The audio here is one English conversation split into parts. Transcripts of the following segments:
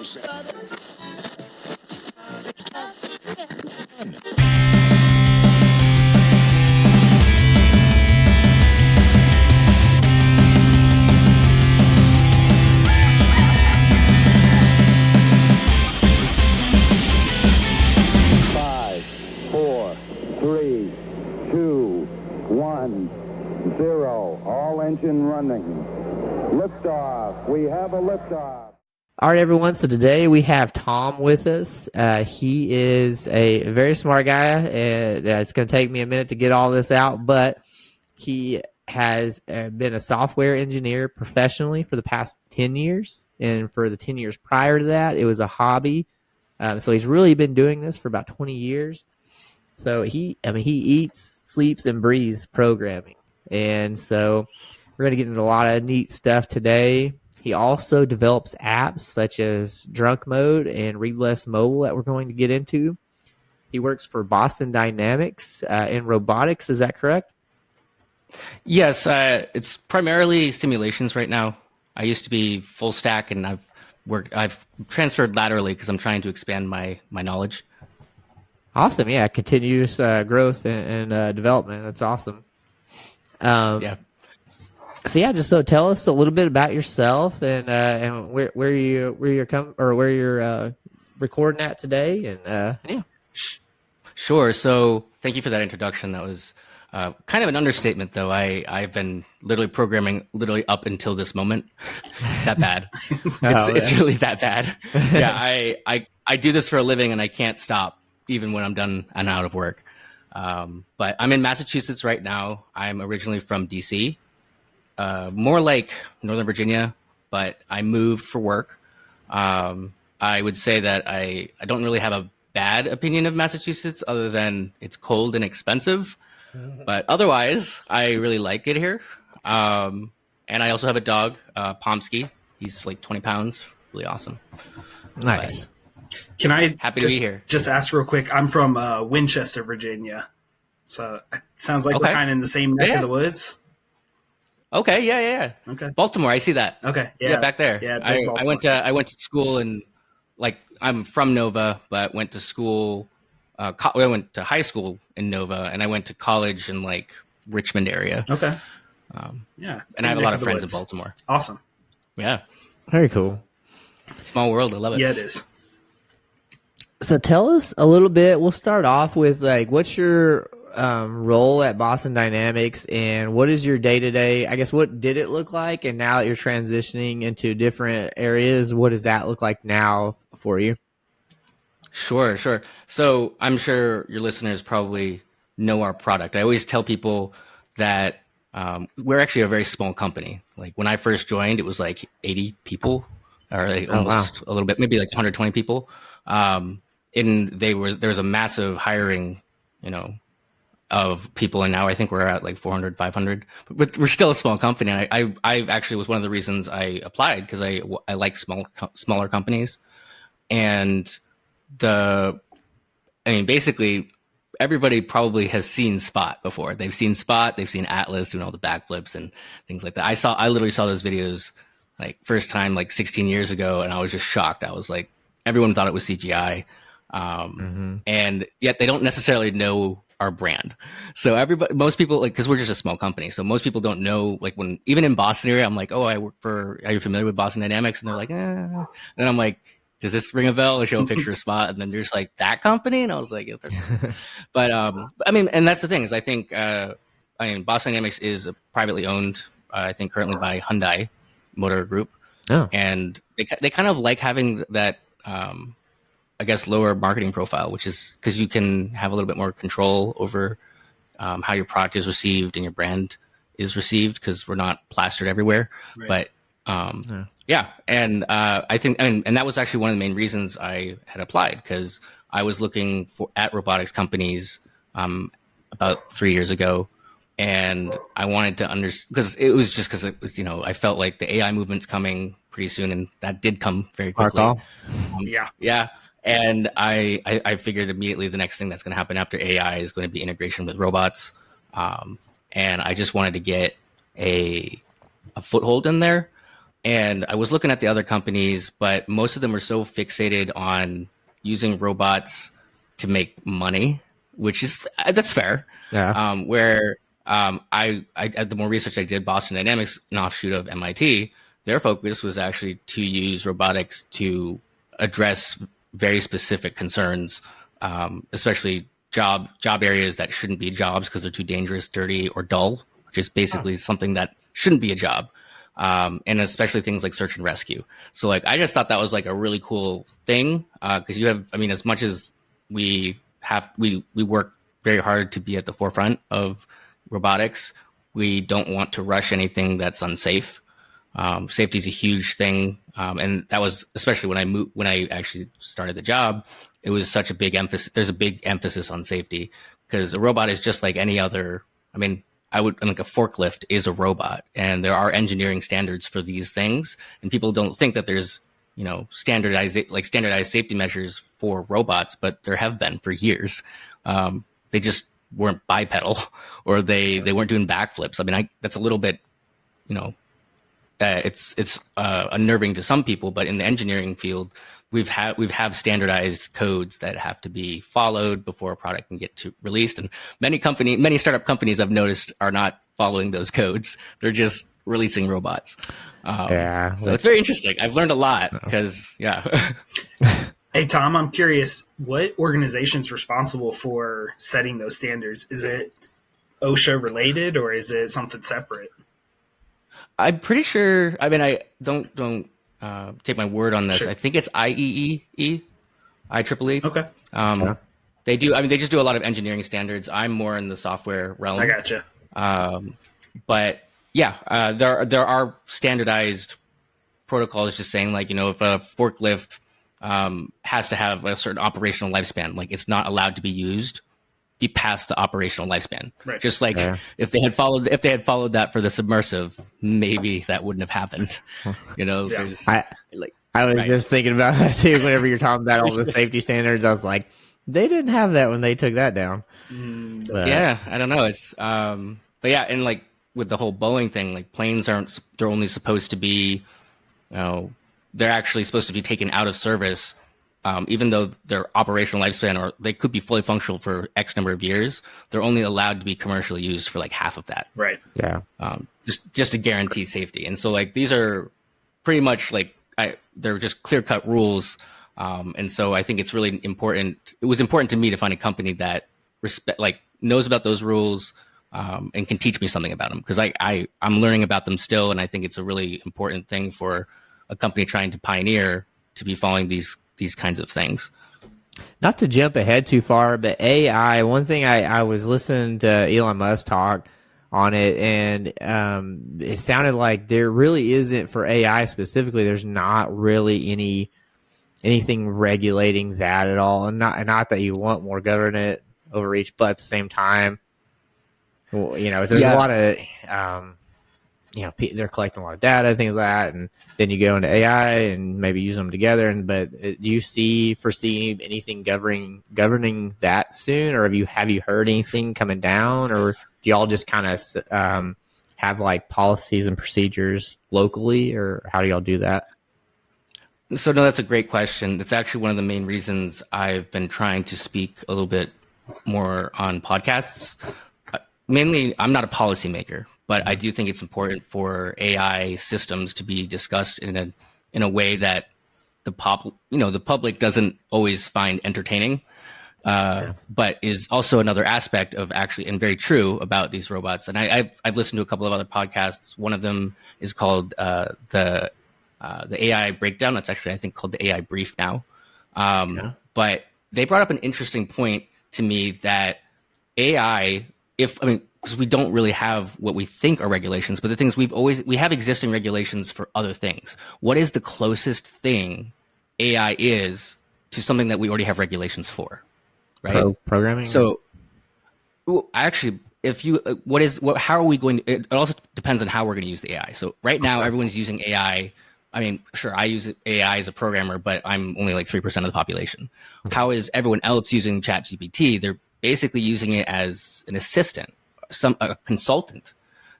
Five, four, three, two, one, zero. All engine running. Liftoff. We have a liftoff. All right, everyone. So today we have Thom with us. He is a very smart guy, and it's going to take me a minute to get all this out, but he has been a software engineer professionally for the past 10 years, and for the 10 years prior to that, it was a hobby. So he's really been doing this for about 20 years. So he eats, sleeps, and breathes programming, and so we're going to get into a lot of neat stuff today. He also develops apps such as Drunk Mode and Readless Mobile that we're going to get into. He works for Boston Dynamics in robotics. Is that correct? Yes, it's primarily simulations right now. I used to be full stack, and I've transferred laterally because I'm trying to expand my knowledge. Awesome. Yeah, continuous growth and development. That's awesome. Yeah. So tell us a little bit about yourself and where you're recording at today, and yeah. Sure. So thank you for that introduction. That was kind of an understatement, though. I've been literally programming literally up until this moment. That bad. It's really that bad. Yeah. I do this for a living, and I can't stop even when I'm done and out of work. But I'm in Massachusetts right now. I'm originally from DC. More like Northern Virginia, but I moved for work. I would say that I don't really have a bad opinion of Massachusetts other than it's cold and expensive. But otherwise, I really like it here. And I also have a dog, Pomsky. He's like 20 pounds. Really awesome. Nice. Can I happy to be here. Just ask real quick? I'm from Winchester, Virginia. So it sounds like we're kind of in the same neck of the woods. Okay, yeah. Okay. Baltimore, I see that. Okay, yeah, back there. Yeah, I went to school, and like I'm from Nova, but went to school. I went to high school in Nova, and I went to college in like Richmond area. Okay. Yeah, and I have a lot of friends in Baltimore. Awesome. Yeah. Very cool. Small world. I love it. Yeah, it is. So tell us a little bit. We'll start off with like, what's your role at Boston Dynamics, and what is your day-to-day? I guess, what did it look like, and now that you're transitioning into different areas, what does that look like now for you? Sure. So I'm sure your listeners probably know our product. I always tell people that we're actually a very small company. Like when I first joined, it was like 80 people, or like almost a little bit, maybe like 120 people. And there was a massive hiring, of people, and now I think we're at like 400, 500, but we're still a small company. And I actually was one of the reasons I applied, because I like smaller companies. And basically everybody probably has seen Spot before. They've seen Spot, they've seen Atlas doing all the backflips and things like that. I literally saw those videos like first time like 16 years ago, and I was just shocked. I was like, everyone thought it was CGI. And yet they don't necessarily know our brand. So most people, like, because we're just a small company, so most people don't know, like, when even in Boston area, I'm like, oh, are you familiar with Boston Dynamics? And they're like, Then I'm like, does this ring a bell? I show a picture of Spot, and then there's like, that company, and I was like, yeah, but and that's the thing, is I think Boston Dynamics is privately owned, I think currently by Hyundai Motor Group. And they kind of like having that I guess lower marketing profile, which is because you can have a little bit more control over how your product is received and your brand is received, because we're not plastered everywhere. Right. But and I think, and that was actually one of the main reasons I had applied, because I was looking at robotics companies about 3 years ago, and I wanted to understand, because it was I felt like the AI movement's coming pretty soon, and that did come very quickly. Yeah. And I figured immediately the next thing that's going to happen after AI is going to be integration with robots. And I just wanted to get a foothold in there. And I was looking at the other companies, but most of them are so fixated on using robots to make money, which is that's fair. Yeah. The more research I did, Boston Dynamics, an offshoot of MIT, their focus was actually to use robotics to address very specific concerns, especially job areas that shouldn't be jobs because they're too dangerous, dirty, or dull, which is basically something that shouldn't be a job. And especially things like search and rescue. So like, I just thought that was like a really cool thing. Cause you have, I mean, as much as we work very hard to be at the forefront of robotics, we don't want to rush anything that's unsafe. Safety is a huge thing. And that was, especially when I actually started the job, it was such a big emphasis. There's a big emphasis on safety because a robot is just like any other, I mean, a forklift is a robot, and there are engineering standards for these things, and people don't think that there's, standardized safety measures for robots, but there have been for years. They just weren't bipedal, or they weren't doing backflips. I mean, that's a little bit, it's unnerving to some people, but in the engineering field, we've standardized codes that have to be followed before a product can get released. And many startup companies I've noticed are not following those codes. They're just releasing robots. So it's very interesting. I've learned a lot because, Hey, Thom, I'm curious, what organization's responsible for setting those standards? Is it OSHA related, or is it something separate? I'm pretty sure. I mean, I don't take my word on this. Sure. I think it's IEEE. Okay. They do. I mean, they just do a lot of engineering standards. I'm more in the software realm. I gotcha. But yeah, there are standardized protocols just saying, like, if a forklift has to have a certain operational lifespan, like it's not allowed to be used be past the operational lifespan. Right. Just like if they had followed that for the submersive, maybe that wouldn't have happened. There's I was just thinking about that too. Whenever you're talking about all the safety standards, I was like, they didn't have that when they took that down. Yeah, I don't know. It's but yeah, and like with the whole Boeing thing, like planes they're only supposed to be, they're actually supposed to be taken out of service. Even though their operational lifespan, or they could be fully functional for X number of years, they're only allowed to be commercially used for like half of that. Right. Yeah. Just to guarantee safety. And so like these are pretty much like they're just clear cut rules. And so I think it's really important. It was important to me to find a company that knows about those rules and can teach me something about them, because I'm learning about them still, and I think it's a really important thing for a company trying to pioneer to be following these kinds of things. Not to jump ahead too far, but AI, one thing I was listening to Elon Musk talk on it, and it sounded like there really isn't, for AI specifically, there's not really anything regulating that at all. And not that you want more government overreach, but at the same time, there's a lot of they're collecting a lot of data, things like that, and then you go into AI and maybe use them together. But do you foresee anything governing that soon, or have you heard anything coming down, or do y'all just kind of have like policies and procedures locally, or how do y'all do that? So no, that's a great question. It's actually one of the main reasons I've been trying to speak a little bit more on podcasts. Mainly, I'm not a policymaker, but I do think it's important for AI systems to be discussed in a way that the public doesn't always find entertaining, but is also another aspect of actually, and very true about these robots. And I've listened to a couple of other podcasts. One of them is called the AI Breakdown. That's actually, I think, called the AI Brief now. But they brought up an interesting point to me that AI, because we don't really have what we think are regulations, but the things we have existing regulations for other things. What is the closest thing AI is to something that we already have regulations for? Right. Programming. So actually, how are we going to, it also depends on how we're going to use the AI. So right now, everyone's using AI. I mean, sure, I use AI as a programmer, but I'm only like 3% of the population. Okay. How is everyone else using ChatGPT? They're basically using it as an assistant, a consultant.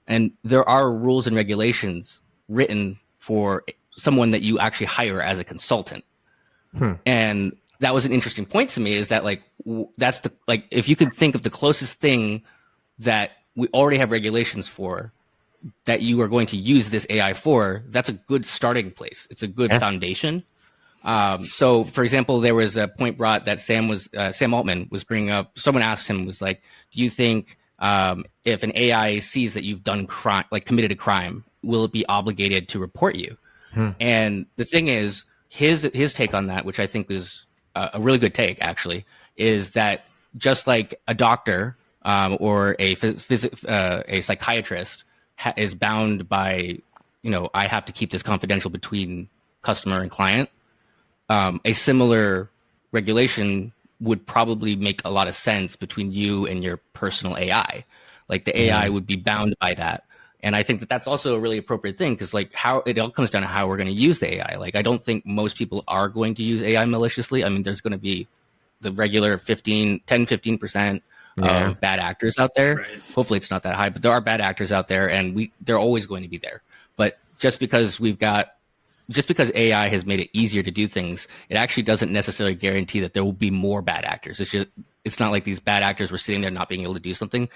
And there are rules and regulations written for someone that you actually hire as a consultant. And that was an interesting point to me, is that like that's the like if you could think of the closest thing that we already have regulations for that you are going to use this AI for, that's a good starting place. It's a good foundation. So, for example, there was a point brought that Sam Altman was bringing up. Someone asked him, was like, "Do you think if an AI sees that you've done crime, like committed a crime, will it be obligated to report you?" And the thing is, his take on that, which I think is a really good take, actually, is that just like a doctor or a psychiatrist is bound by, I have to keep this confidential between customer and client. A similar regulation would probably make a lot of sense between you and your personal AI. Like the AI would be bound by that. And I think that that's also a really appropriate thing, because like how it all comes down to how we're going to use the AI. Like I don't think most people are going to use AI maliciously. I mean, there's going to be the regular 10-15% of bad actors out there. Right. Hopefully it's not that high, but there are bad actors out there, and they're always going to be there. But just because AI has made it easier to do things, it actually doesn't necessarily guarantee that there will be more bad actors. It's not like these bad actors were sitting there not being able to do something.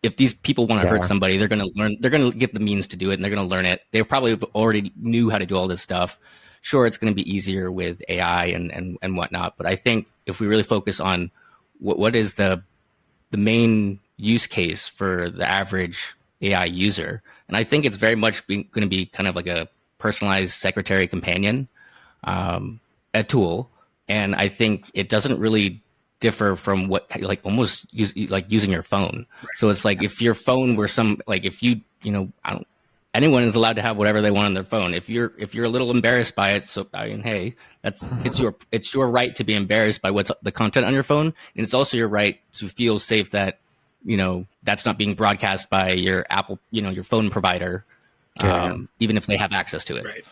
If these people want to hurt somebody, they're going to learn. They're going to get the means to do it, and they're going to learn it. They probably already knew how to do all this stuff. Sure, it's going to be easier with AI and whatnot, but I think if we really focus on what is the main use case for the average AI user, and I think it's very much going to be kind of like a personalized secretary companion, a tool, and I think it doesn't really differ from what like almost using your phone. Right. So it's like if your phone were anyone is allowed to have whatever they want on their phone. If you're a little embarrassed by it, so I mean, hey, it's your right to be embarrassed by what's the content on your phone, and it's also your right to feel safe that that's not being broadcast by your Apple, your phone provider, even if they have access to it. Right.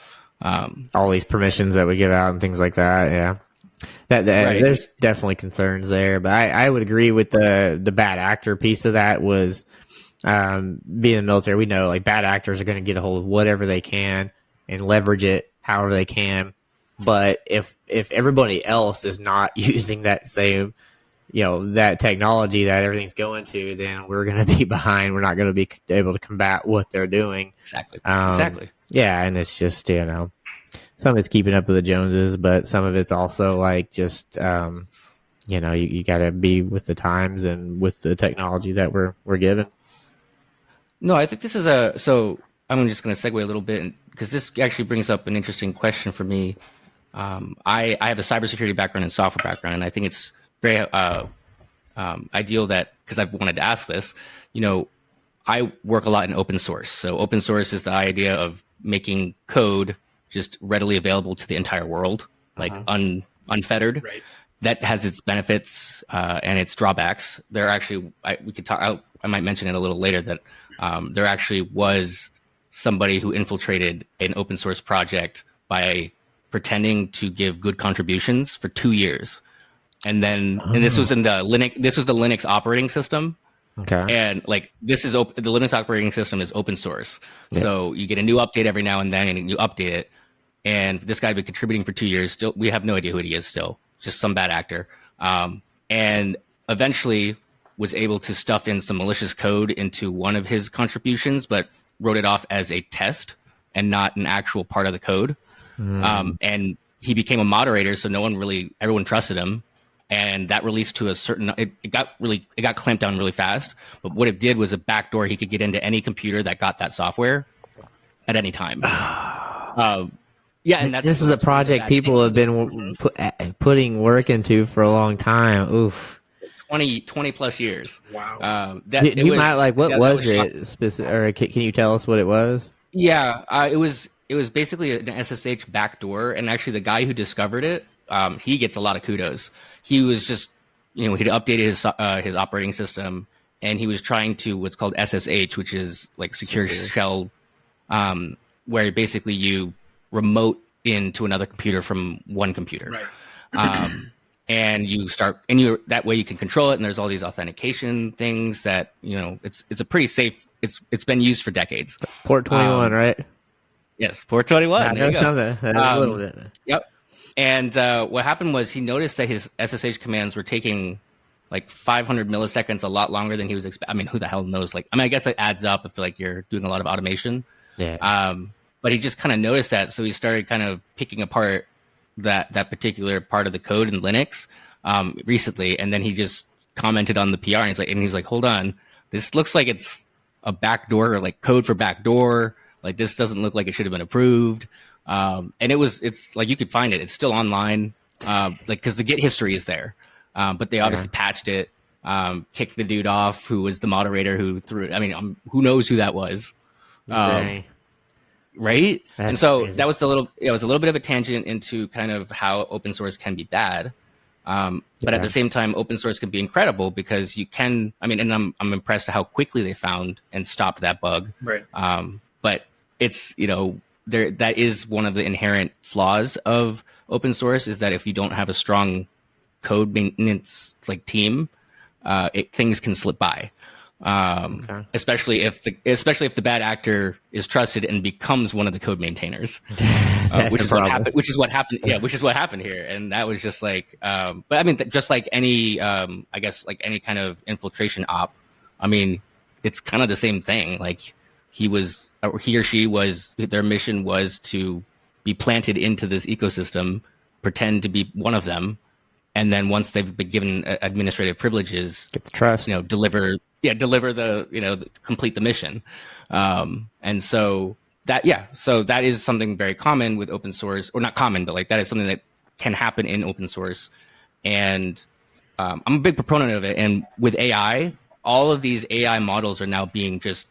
All these permissions that we give out and things like that. Yeah. That Right. There's definitely concerns there, but I would agree with the bad actor piece of that. Was being in the military, we know like bad actors are going to get a hold of whatever they can and leverage it however they can. But if everybody else is not using that same that technology that everything's going to, then we're going to be behind. We're not going to be able to combat what they're doing. Exactly. Yeah, and it's just some of it's keeping up with the Joneses, but some of it's also like just you got to be with the times and with the technology that we're given. No, I think this is so I'm just going to segue a little bit, because this actually brings up an interesting question for me. I have a cybersecurity background and software background, and I think it's very ideal that, because I've wanted to ask this, I work a lot in open source. So open source is the idea of making code just readily available to the entire world, like unfettered. Right. That has its benefits and its drawbacks. There actually, we could talk. I might mention it a little later that there actually was somebody who infiltrated an open source project by pretending to give good contributions for 2 years, and then and this was in the Linux. This was the Linux operating system. Okay. And like the Linux operating system is open source, so you get a new update every now and then, and you update it. And this guy had been contributing for 2 years. Still, we have no idea who he is. Still, just some bad actor. And eventually was able to stuff in some malicious code into one of his contributions, but wrote it off as a test and not an actual part of the code. And he became a moderator, so everyone trusted him. And that released to a certain, it got clamped down really fast. But what it did was a backdoor. He could get into any computer that got that software at any time. And this is a project people have been putting work into for a long time. Oof. 20 plus years. Wow. What was it specific, or can you tell us what it was? Yeah, it was basically an SSH backdoor, and actually the guy who discovered it, he gets a lot of kudos. He was just, he'd updated his operating system, and he was trying to what's called SSH, which is like secure shell, where basically you remote into another computer from one computer. Right. And that way you can control it. And there's all these authentication things that, it's a pretty safe, it's been used for decades. Port 21, right? Yes, 421. I There you know go. something a little bit. Yep. And what happened was he noticed that his SSH commands were taking like 500 milliseconds, a lot longer than he was expecting. I mean, who the hell knows? Like, I mean, I guess it adds up if like you're doing a lot of automation. Yeah. But he just kind of noticed that, so he started kind of picking apart that particular part of the code in Linux recently, and then he just commented on the PR, and he's like, hold on, this looks like it's a backdoor, or like code for backdoor. Like, this doesn't look like it should have been approved. And it's like, you could find it. It's still online, like, because the Git history is there. But they obviously patched it, kicked the dude off who was the moderator who threw it. I mean, who knows who that was? Right? That's and so crazy. that was it was a little bit of a tangent into kind of how open source can be bad. But at the same time, open source can be incredible because you can, I mean, and I'm impressed at how quickly they found and stopped that bug. Right. But it's, that is one of the inherent flaws of open source, is that if you don't have a strong code maintenance like team, things can slip by. Especially if the bad actor is trusted and becomes one of the code maintainers, which is what happened. Yeah, which is what happened here, and that was just like. But I mean, just like any, I guess, like any kind of infiltration op. I mean, it's kind of the same thing. Like he or she was. Their mission was to be planted into this ecosystem, pretend to be one of them, and then once they've been given administrative privileges, Get the trust. deliver complete the mission. And so that is something very common with open source, or not common, but like that is something that can happen in open source. And I'm a big proponent of it. And with AI, all of these AI models are now being just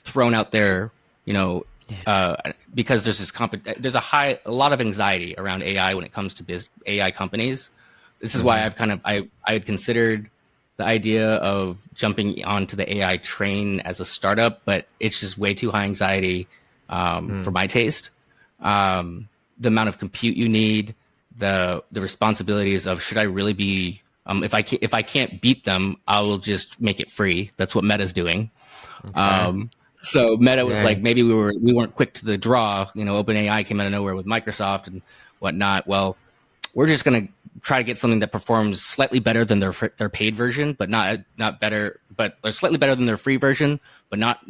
thrown out there, because there's a lot of anxiety around AI when it comes to AI companies. This is why I had considered the idea of jumping onto the AI train as a startup, but it's just way too high anxiety for my taste. The amount of compute you need, the responsibilities of, should I really be, if I can't beat them, I will just make it free. That's what Meta's doing. Okay. So Meta was like, maybe we weren't quick to the draw. OpenAI came out of nowhere with Microsoft and whatnot. Well, we're just going to try to get something that performs slightly better than their paid version, but not better, but or slightly better than their free version, but not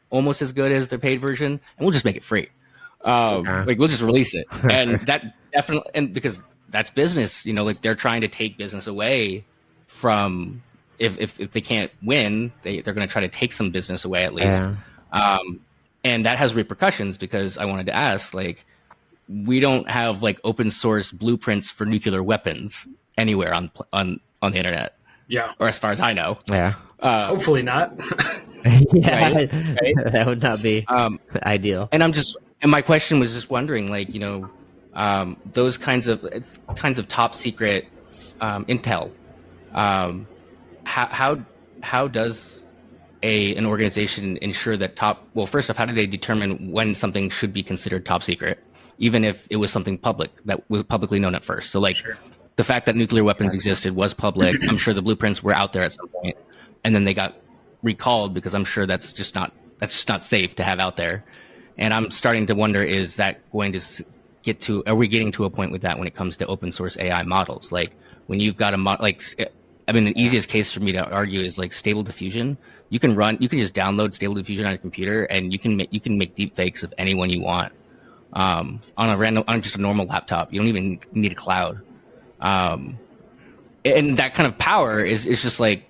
almost as good as their paid version, and we'll just make it free. Like, we'll just release it, and that definitely, and because that's business, like they're trying to take business away from, if they can't win, they're going to try to take some business away at least, and that has repercussions, because I wanted to ask, like, we don't have like open source blueprints for nuclear weapons anywhere on the internet. Yeah. Or as far as I know. Yeah. Hopefully not. Yeah. Right? That would not be ideal. And my question was just wondering, like, those kinds of top secret intel. How does an organization ensure that first off, how do they determine when something should be considered top secret, even if it was something public that was publicly known at first? So like, the fact that nuclear weapons existed was public. I'm sure the blueprints were out there at some point, and then they got recalled because I'm sure that's just not safe to have out there. And I'm starting to wonder, is that going to are we getting to a point with that when it comes to open source AI models? Like, when you've got the easiest case for me to argue is like Stable Diffusion. You can just download Stable Diffusion on your computer, and you can make deep fakes of anyone you want. On just a normal laptop. You don't even need a cloud. And that kind of power is just like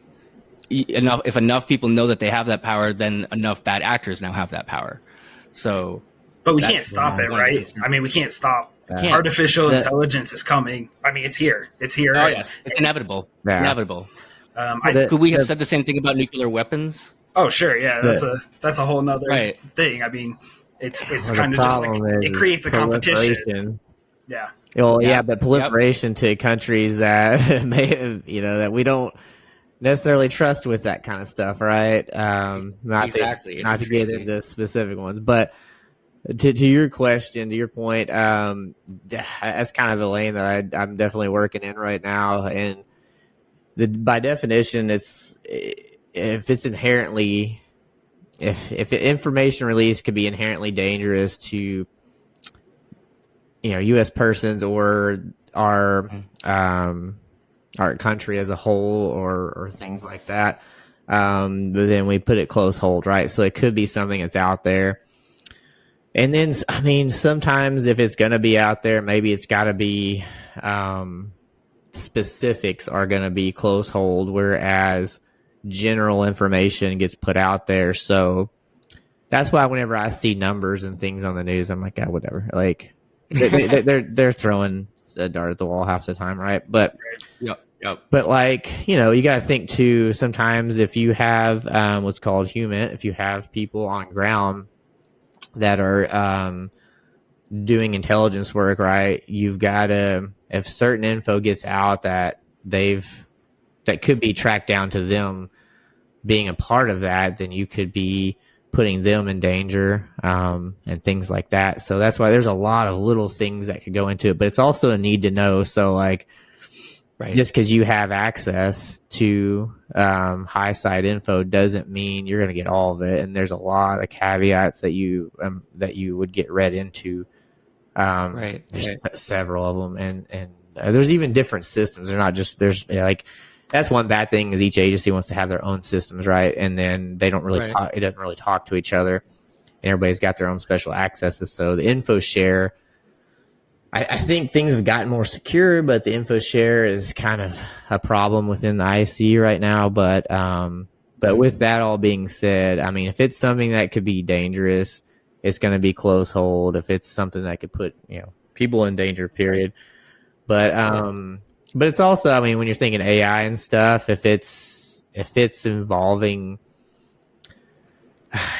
if enough people know that they have that power, then enough bad actors now have that power. So, but we can't stop it, right? I mean, we can't stop. Artificial intelligence is coming. I mean, it's here. It's here. Oh yes, it's inevitable. Yeah. Inevitable. Could we have said the same thing about nuclear weapons? Oh sure, yeah. That's a whole nother thing. I mean, it's kind of just like it creates a competition. Yeah. Well, but proliferation to countries that may that we don't necessarily trust with that kind of stuff, right? Not to get into specific ones, but to your question, to your point, that's kind of the lane that I'm definitely working in right now, and by definition, if it's inherently if information release could be inherently dangerous to U.S. persons or our country as a whole or things like that, but then we put it close hold, right? So it could be something that's out there. And then, I mean, sometimes if it's going to be out there, maybe it's got to be specifics are going to be close hold, whereas general information gets put out there. So that's why whenever I see numbers and things on the news, I'm like, whatever. Like they're throwing a dart at the wall half the time, right? But Yep. But like, you got to think too. Sometimes if you have what's called human, if you have people on ground that are doing intelligence work, right? You've got to, if certain info gets out that could be tracked down to them being a part of that, then you could be putting them in danger and things like that. So that's why there's a lot of little things that could go into it, but it's also a need to know. So like, just because you have access to high side info doesn't mean you're going to get all of it. And there's a lot of caveats that you would get read into. There's several of them, and there's even different systems. They're not just like that's one bad thing is each agency wants to have their own systems, right? And then they don't really it doesn't really talk to each other. And everybody's got their own special accesses. So the info share. I think things have gotten more secure, but the info share is kind of a problem within the IC right now. But with that all being said, I mean, if it's something that could be dangerous, it's going to be close hold. If it's something that could put people in danger, period. But it's also, I mean, when you're thinking AI and stuff, if it's involving,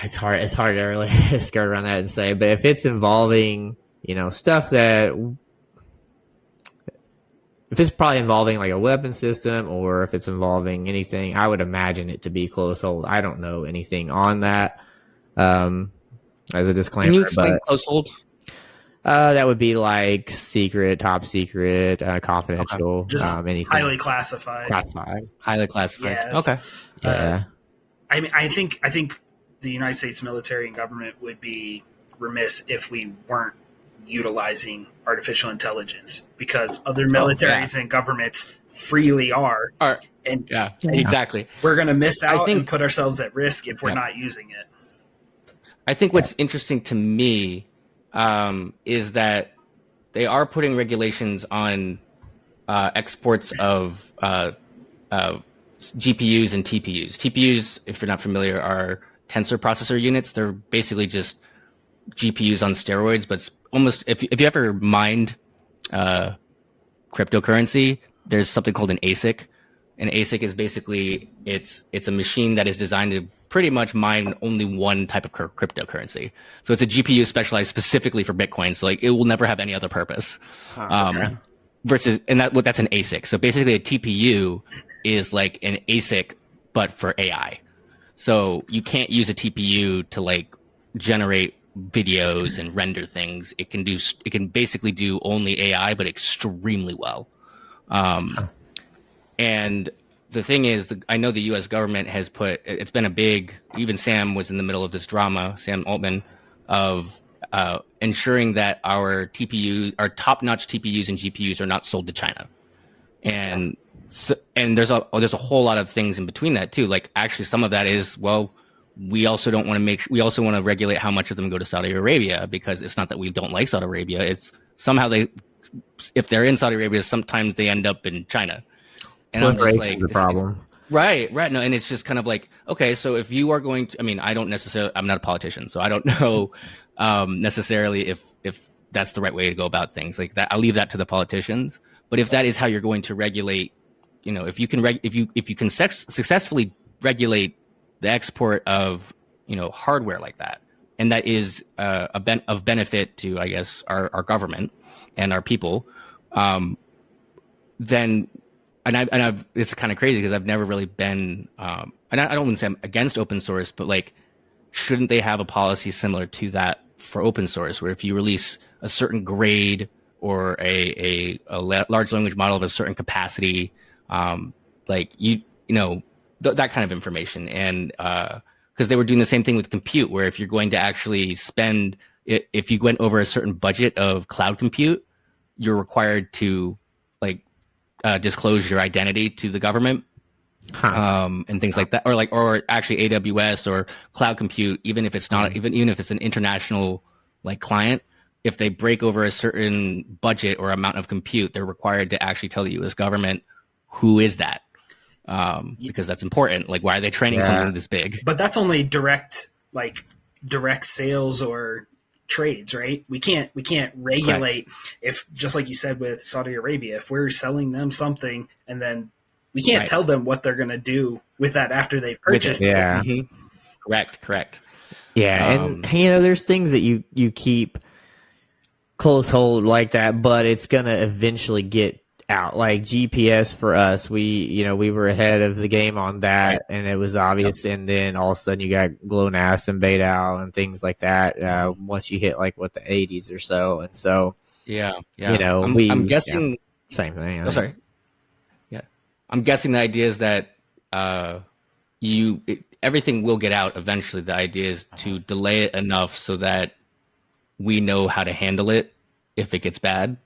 it's hard to really skirt around that and say, but if it's involving stuff that if it's probably involving like a weapon system or if it's involving anything, I would imagine it to be close hold. I don't know anything on that as a disclaimer. Can you explain close hold? That would be like secret, top secret, confidential, just anything. Highly classified. Highly classified. Yeah, okay. Yeah. I mean, I think the United States military and government would be remiss if we weren't utilizing artificial intelligence because other militaries and governments freely are. And exactly. We're going to miss out and put ourselves at risk if we're not using it. I think what's interesting to me is that they are putting regulations on exports of GPUs and TPUs. TPUs, if you're not familiar, are tensor processor units. They're basically just GPUs on steroids, but it's almost if you ever mined cryptocurrency, there's something called an ASIC. An ASIC is basically it's a machine that is designed to pretty much mine only one type of cryptocurrency. So it's a GPU specialized specifically for Bitcoin. So like it will never have any other purpose. That's an ASIC. So basically a TPU is like an ASIC but for AI. So you can't use a TPU to like generate videos and render things. It can basically do only AI, but extremely well. And the thing is, I know the U.S. government has it's been a big, even Sam was in the middle of this drama, Sam Altman, of ensuring that our top-notch TPUs and GPUs are not sold to China. And there's a whole lot of things in between that too. Like actually some of that is, we also want to regulate how much of them go to Saudi Arabia, because it's not that we don't like Saudi Arabia. It's somehow if they're in Saudi Arabia, sometimes they end up in China. And I'm just like, the problem. Right. No, and it's just kind of like, okay, so if you are going to, I mean, I'm not a politician, so I don't know necessarily if that's the right way to go about things like that. I'll leave that to the politicians. But if that is how you're going to regulate, if you can successfully regulate the export of hardware like that, and that is of benefit to, I guess, our government and our people, then it's kind of crazy because I've never really been and I don't want to say I'm against open source, but like, shouldn't they have a policy similar to that for open source, where if you release a certain grade or a large language model of a certain capacity, like that kind of information, and because they were doing the same thing with compute, where if you're going to actually spend, if you went over a certain budget of cloud compute, you're required to like disclose your identity to the government. And things like that, or actually AWS or cloud compute, even if it's not, even if it's an international like client, if they break over a certain budget or amount of compute, they're required to actually tell the U.S. government who is that, because that's important. Like, why are they training something this big? But that's only direct sales or trades, right? We can't regulate if, just like you said with Saudi Arabia, if we're selling them something and then we can't tell them what they're going to do with that after they've purchased it. Yeah. Correct. Yeah, and there's things that you keep close hold like that, but it's gonna eventually get out. Like GPS for us, we were ahead of the game on that, and it was obvious. And then all of a sudden, you got GLONASS and Beta Owl and things like that. Once you hit like the 80s or so, and so I'm guessing same thing. Oh, sorry. Yeah, I'm guessing the idea is that everything will get out eventually. The idea is to delay it enough so that we know how to handle it if it gets bad,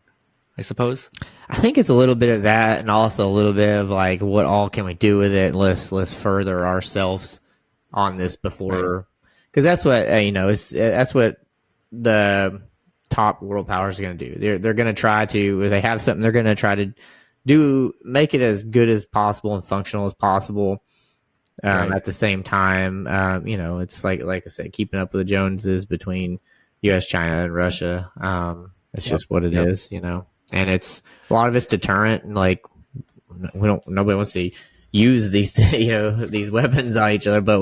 I suppose. I think it's a little bit of that, and also a little bit of like, what all can we do with it? Let's further ourselves on this before, because that's what that's what the top world powers are going to do. They're going to try to, if they have something, they're going to try to make it as good as possible and functional as possible. At the same time, it's like I said, keeping up with the Joneses between U.S., China, and Russia. It's just what it is, and it's a lot of it's deterrent. And like, nobody wants to use these, these weapons on each other. But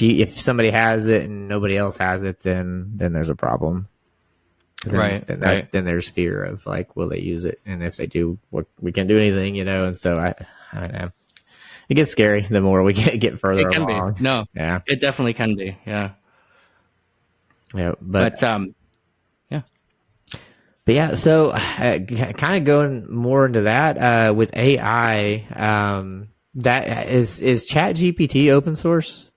if somebody has it and nobody else has it, then there's a problem. Then there's fear of like, will they use it? And if they do, we can't do anything, And so I don't know. It gets scary the more we get further along. It can be. No. Yeah. It definitely can be. Yeah. Yeah. But yeah. So kind of going more into that with AI, that is ChatGPT open source?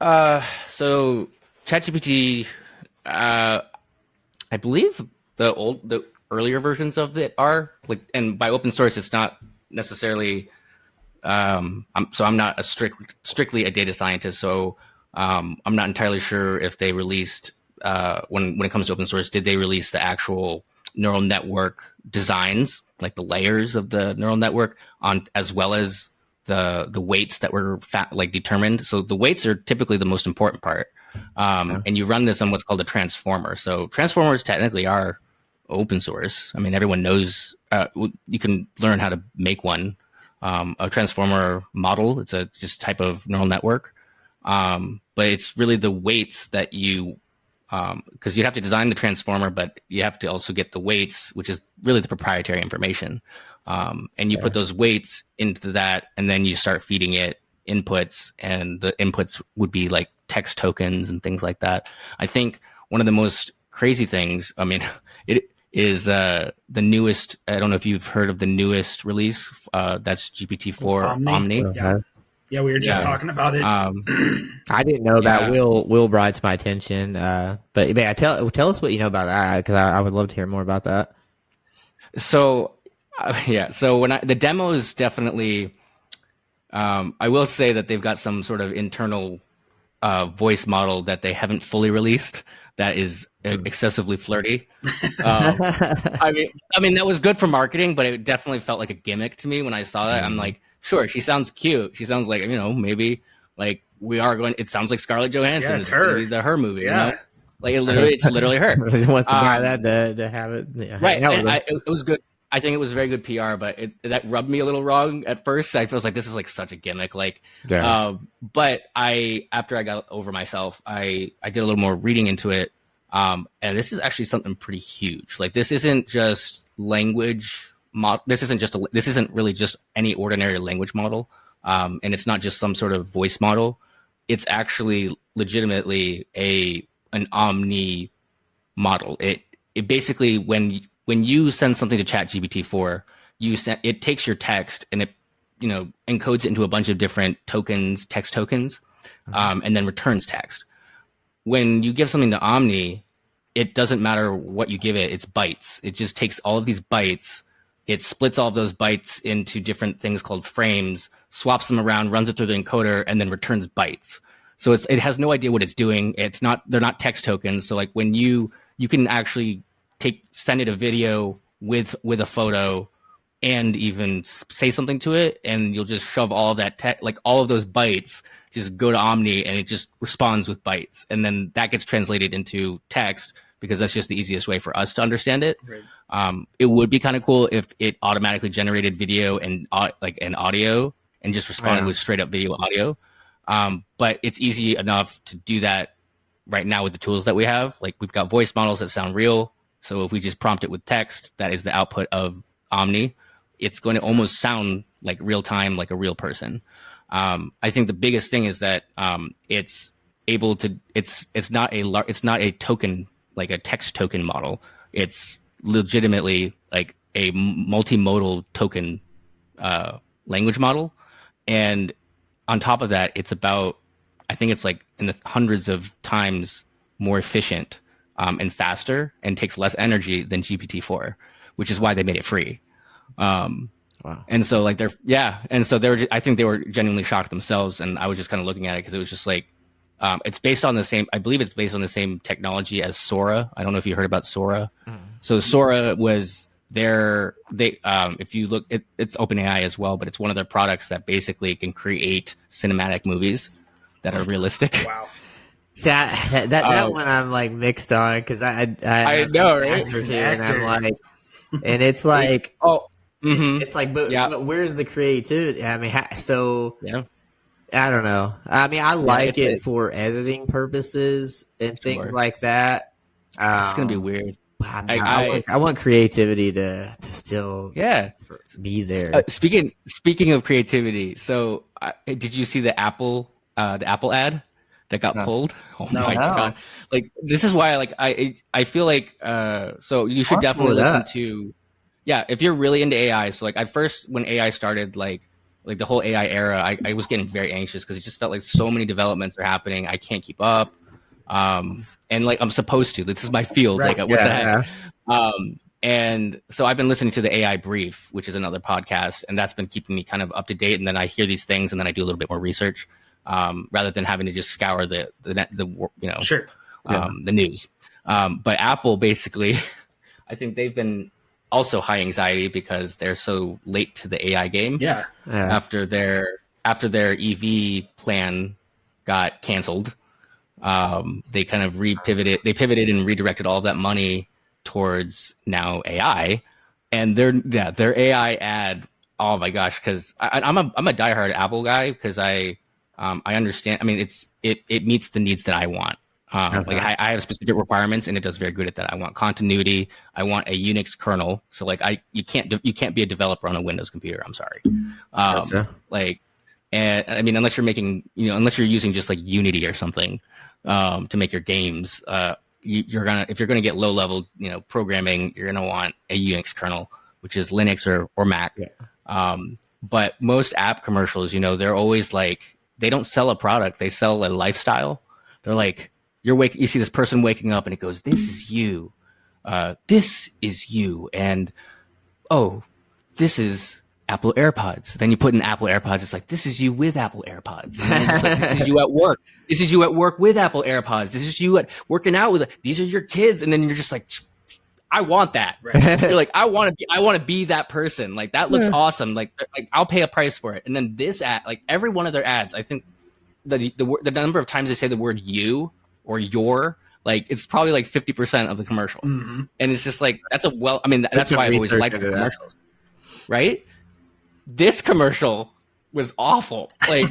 So ChatGPT, I believe the earlier versions of it are like, and by open source, it's not necessarily. I'm not strictly a data scientist, so I'm not entirely sure if they released when it comes to open source, did they release the actual neural network designs, like the layers of the neural network, on as well as the weights that were determined. So the weights are typically the most important part, and you run this on what's called a transformer. So transformers technically are open source. I mean, everyone knows you can learn how to make one. A transformer model. It's a just type of neural network, but it's really the weights that you, because you have to design the transformer, but you have to also get the weights, which is really the proprietary information, and you put those weights into that, and then you start feeding it inputs, and the inputs would be like text tokens and things like that. I think one of the most crazy things, I mean, it is the newest. I don't know if you've heard of the newest release. That's GPT-4 Omni. Yeah, we were just talking about it. I didn't know that. Will brought it to my attention. But yeah, tell us what you know about that, because I would love to hear more about that. So so when the demo is definitely, I will say that they've got some sort of internal voice model that they haven't fully released that is excessively flirty. I mean that was good for marketing, but it definitely felt like a gimmick to me when I saw that. I'm like, sure, she sounds cute. She sounds like, maybe like it sounds like Scarlett Johansson. Yeah, it's her. Her movie. Yeah. Like it's literally her. He wants to buy that to have it. Yeah, right. And it was good. I think it was very good PR, but that rubbed me a little wrong at first. I was like, this is like such a gimmick. But after I got over myself, I did a little more reading into it. And this is actually something pretty huge. Like, this isn't just language this isn't really just any ordinary language model. And it's not just some sort of voice model. It's actually legitimately an omni model. It basically, when you send something to ChatGPT-4, it takes your text and it encodes it into a bunch of different tokens, text tokens, and then returns text. When you give something to Omni, it doesn't matter what you give it. It's bytes. It just takes all of these bytes. It splits all of those bytes into different things called frames, swaps them around, runs it through the encoder, and then returns bytes. So it has no idea what it's doing. They're not text tokens. So like when you can actually send it a video with a photo and even say something to it, and you'll just shove all of that like all of those bytes just go to Omni, and it just responds with bytes, and then that gets translated into text because that's just the easiest way for us to understand it. Right. It would be kind of cool if it automatically generated video and audio and just responded with straight up video audio. But it's easy enough to do that right now with the tools that we have. Like we've got voice models that sound real. So if we just prompt it with text, that is the output of Omni. It's going to almost sound like real time, like a real person. I think the biggest thing is that it's able to. It's not a token, like a text token model. It's legitimately like a multimodal token language model, and on top of that, it's about, I think it's like in the hundreds of times more efficient and faster, and takes less energy than GPT-4, which is why they made it free. Wow. And so like I think they were genuinely shocked themselves, and I was just kind of looking at it because it was just like it's based on the same, I believe it's based on the same technology as Sora. I don't know if you heard about Sora. So Sora was if you look, it's OpenAI as well, but it's one of their products that basically can create cinematic movies that are realistic. Wow. See, that one I'm like mixed on, because I know, right? And I'm like, and it's like, it's like, but where's the creativity? I mean, I don't know. I mean, I like it for editing purposes and things like that. It's gonna be weird. I want creativity to still be there. Speaking of creativity, so did you see the Apple ad that got pulled? Oh my god! Like this is why I feel like so you should definitely listen to. Yeah, if you're really into AI, so like at first when AI started, like the whole AI era, I was getting very anxious because it just felt like so many developments are happening. I can't keep up. And like I'm supposed to. This is my field. Right. Like what the heck? And so I've been listening to the AI Brief, which is another podcast, and that's been keeping me kind of up to date. And then I hear these things, and then I do a little bit more research, rather than having to just scour the news. But Apple basically, I think they've been also high anxiety because they're so late to the AI game. Yeah. After their EV plan got canceled. They kind of pivoted and redirected all of that money towards now AI, and their AI ad. Oh my gosh. Cause I'm a diehard Apple guy, cause I understand. I mean, it meets the needs that I want. Like I have specific requirements, and it does very good at that. I want continuity. I want a Unix kernel. So like you can't be a developer on a Windows computer. I'm sorry. And I mean, unless you're using just like Unity or something to make your games, if you're gonna get low level programming, you're gonna want a Unix kernel, which is Linux or Mac. Yeah. But most app commercials, they're always like, they don't sell a product, they sell a lifestyle. They're like, you see this person waking up, and it goes, "This is you, this is you," and oh, this is Apple AirPods. Then you put in Apple AirPods. It's like, this is you with Apple AirPods. And then it's like, this is you at work. This is you at work with Apple AirPods. This is you at working out with. These are your kids. And then you're just like, I want that. Right? You're like, I want to be that person. Like that looks awesome. Like I'll pay a price for it. And then this ad, like every one of their ads, I think the number of times they say the word you or your, like it's probably like 50% of the commercial. Mm-hmm. And it's just like, that's why I've always liked the commercials. Right? This commercial was awful. Like,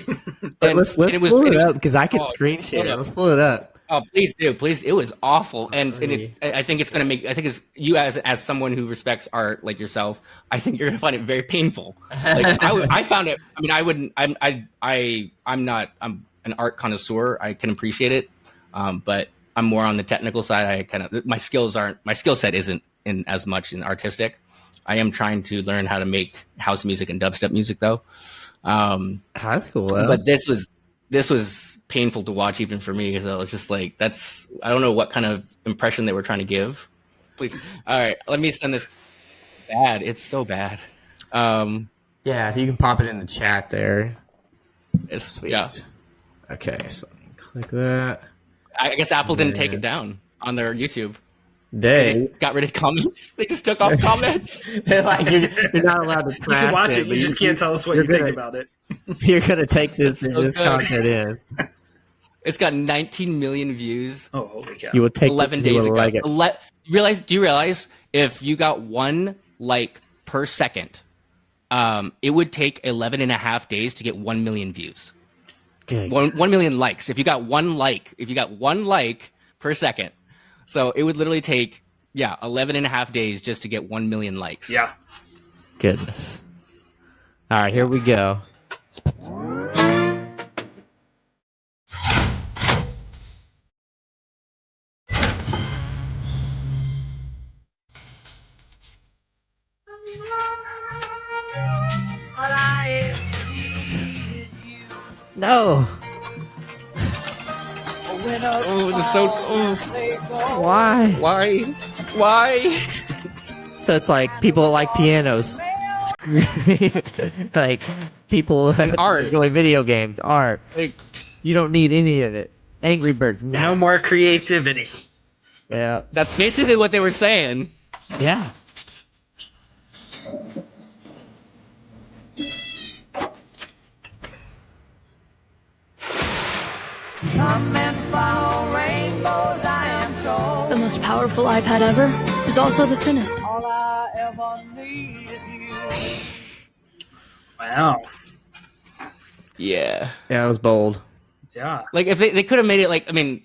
let's pull it up, because I can screen share. Let's pull it up. Oh, please do, please. It was awful, and I think it's gonna make. I think it's you as someone who respects art like yourself. I think you're gonna find it very painful. Like I found it. I mean, I wouldn't. I'm not. I'm an art connoisseur. I can appreciate it, but I'm more on the technical side. My skill set isn't in as much in artistic. I am trying to learn how to make house music and dubstep music, though. That's cool. But this was painful to watch even for me, because I was just like, I don't know what kind of impression they were trying to give. Please. All right, let me send this. Bad. It's so bad. Yeah, if you can pop it in the chat there. It's Sweet. Yeah. Okay, so click that. I guess Apple didn't take it down on their YouTube. They They just got rid of comments. They just took off comments. they're like you're not allowed to. You can watch it. but You just can't tell us what you think about it. You're gonna take this so this good. content in. It's got 19 million views. Oh, holy cow! You will take 11 this, you days will ago. like it. Do you realize if you got 1 like per second, it would take 11 and a half days to get 1 million views. Good. 1 million likes. If you got one like per second. So it would literally take 11 and a half days just to get 1 million likes. Yeah. Goodness. All right, here we go. No. Oh, this is so. Oh, Why? Why? So it's like people like pianos. Like people art. enjoy video games, art. Like, You don't need any of it. Angry Birds. No more creativity. Yeah. that's basically what they were saying. Yeah. The most powerful iPad ever is also the thinnest. Wow. Yeah. Yeah, it was bold. Yeah. Like if they could have made it like, I mean,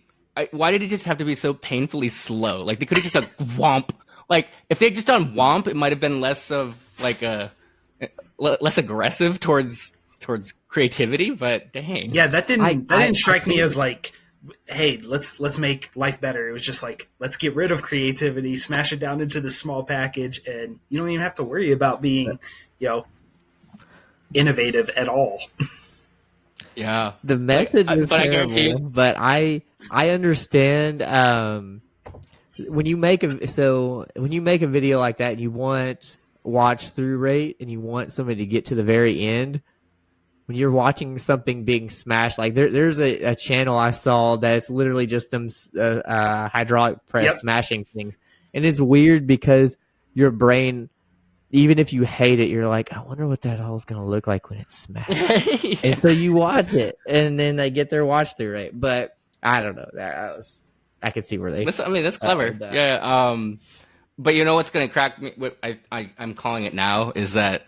why did it just have to be so painfully slow? Like they could have just done womp. Like if they had just done womp, it might have been less of like less aggressive towards creativity. But dang, Yeah, that didn't strike me think- as like, hey, let's make life better. It was just like, let's get rid of creativity, smash it down into this small package, and you don't even have to worry about being, innovative at all. yeah. The message was but I guarantee terrible, you- but I understand when you make a video like that and you want watch through rate and you want somebody to get to the very end. When you're watching something being smashed, like there's a channel I saw that's literally just them hydraulic press smashing things, and it's weird because your brain, even if you hate it, you're like, I wonder what that hole is gonna look like when it's smashed, and so you watch it, and then they get their watch through rate. But I don't know, I could see where they. That's clever. Yeah. But you know what's gonna crack me? What I'm calling it now is that.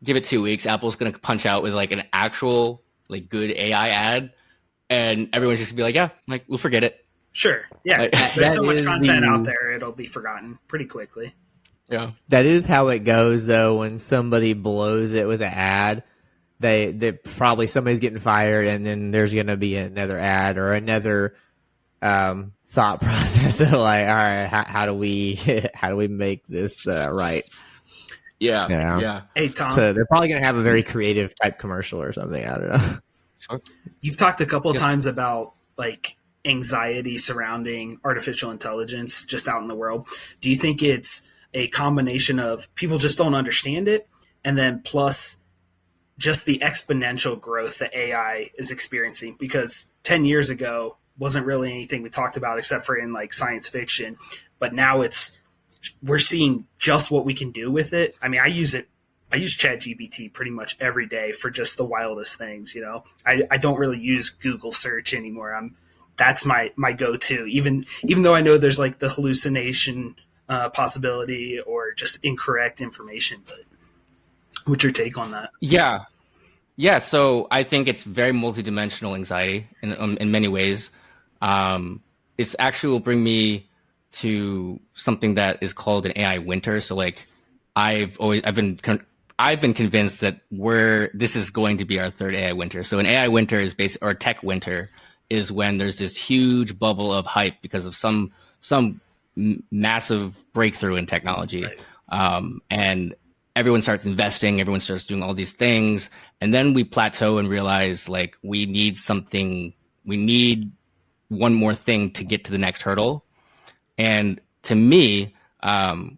Give it 2 weeks, Apple's gonna punch out with like an actual like good AI ad, and everyone's just gonna be like, yeah, like we'll forget it. Sure. Yeah. There's so much content out there, it'll be forgotten pretty quickly. Yeah. That is how it goes though. When somebody blows it with an ad, they probably somebody's getting fired, and then there's gonna be another ad or another thought process of like, all right, how do we make this right? Yeah. Hey, Thom. So they're probably going to have a very creative type commercial or something. I don't know. Sure. You've talked a couple of times about like anxiety surrounding artificial intelligence just out in the world. Do you think it's a combination of people just don't understand it, and then plus just the exponential growth that AI is experiencing? Because 10 years ago wasn't really anything we talked about except for in like science fiction, but now we're seeing just what we can do with it. I mean, I use ChatGPT pretty much every day for just the wildest things. I don't really use Google search anymore. That's my go-to, even though I know there's like the hallucination possibility or just incorrect information. But what's your take on that? Yeah. So I think it's very multidimensional anxiety in many ways. It's actually will bring me to something that is called an AI winter. So like I've been convinced that this is going to be our third AI winter. So an AI winter is or tech winter is when there's this huge bubble of hype because of some massive breakthrough in technology. Right. And everyone starts investing, everyone starts doing all these things. And then we plateau and realize like we need something We need one more thing to get to the next hurdle. And to me, I'm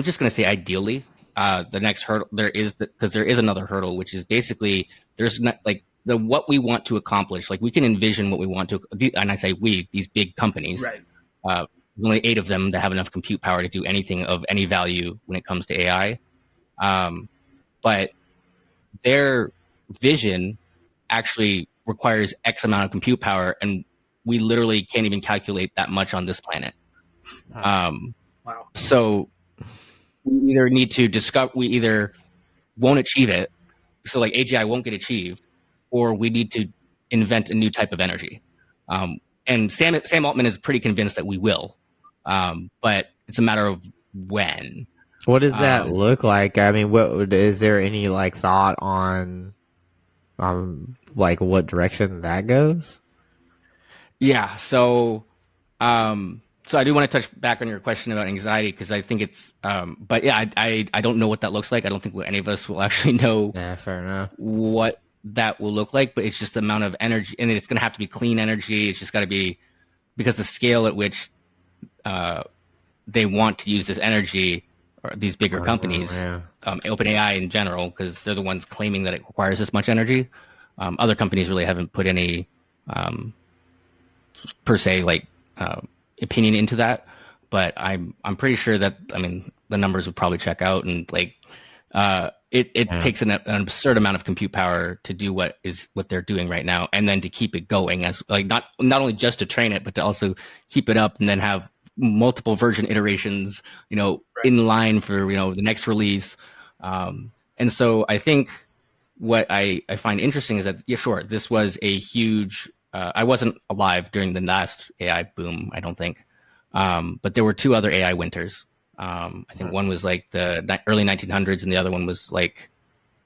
just going to say ideally, the next hurdle because there is another hurdle, which is basically there's not like what we want to accomplish. Like we can envision what we want to, and I say we, these big companies, Right. only 8 of them that have enough compute power to do anything of any value when it comes to AI. But their vision actually requires X amount of compute power, and we literally can't even calculate that much on this planet. Wow. So we either won't achieve it, so like AGI won't get achieved, or we need to invent a new type of energy. And Sam Altman is pretty convinced that we will, but it's a matter of when. What does that look like? I mean, is there any like thought on, like what direction that goes? Yeah. So I do want to touch back on your question about anxiety because I think it's, but yeah, I don't know what that looks like. I don't think any of us will actually know. Yeah, fair enough. What that will look like, but it's just the amount of energy, and it's going to have to be clean energy. It's just got to be because the scale at which they want to use this energy, or these bigger companies, OpenAI in general, because they're the ones claiming that it requires this much energy. Other companies really haven't put any per se like opinion into that, but I'm pretty sure that the numbers would probably check out, and like it takes an absurd amount of compute power to do what they're doing right now, and then to keep it going as like not only just to train it, but to also keep it up and then have multiple version iterations, in line for the next release. And so I think what I find interesting is that this was a huge. I wasn't alive during the last AI boom, I don't think, but there were 2 other AI winters. I think one was like the early 1900s, and the other one was like,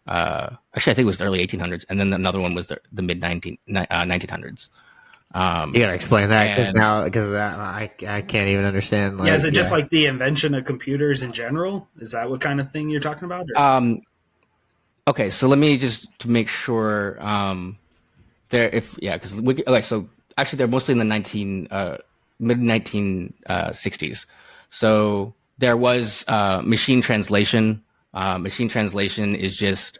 actually I think it was the early 1800s, and then another one was the mid 1900s. You gotta explain that because I can't even understand. Like, is it just like the invention of computers in general? Is that what kind of thing you're talking about? Okay, so let me just to make sure. So actually they're mostly in the mid 1960s. So there was machine translation. Machine translation is just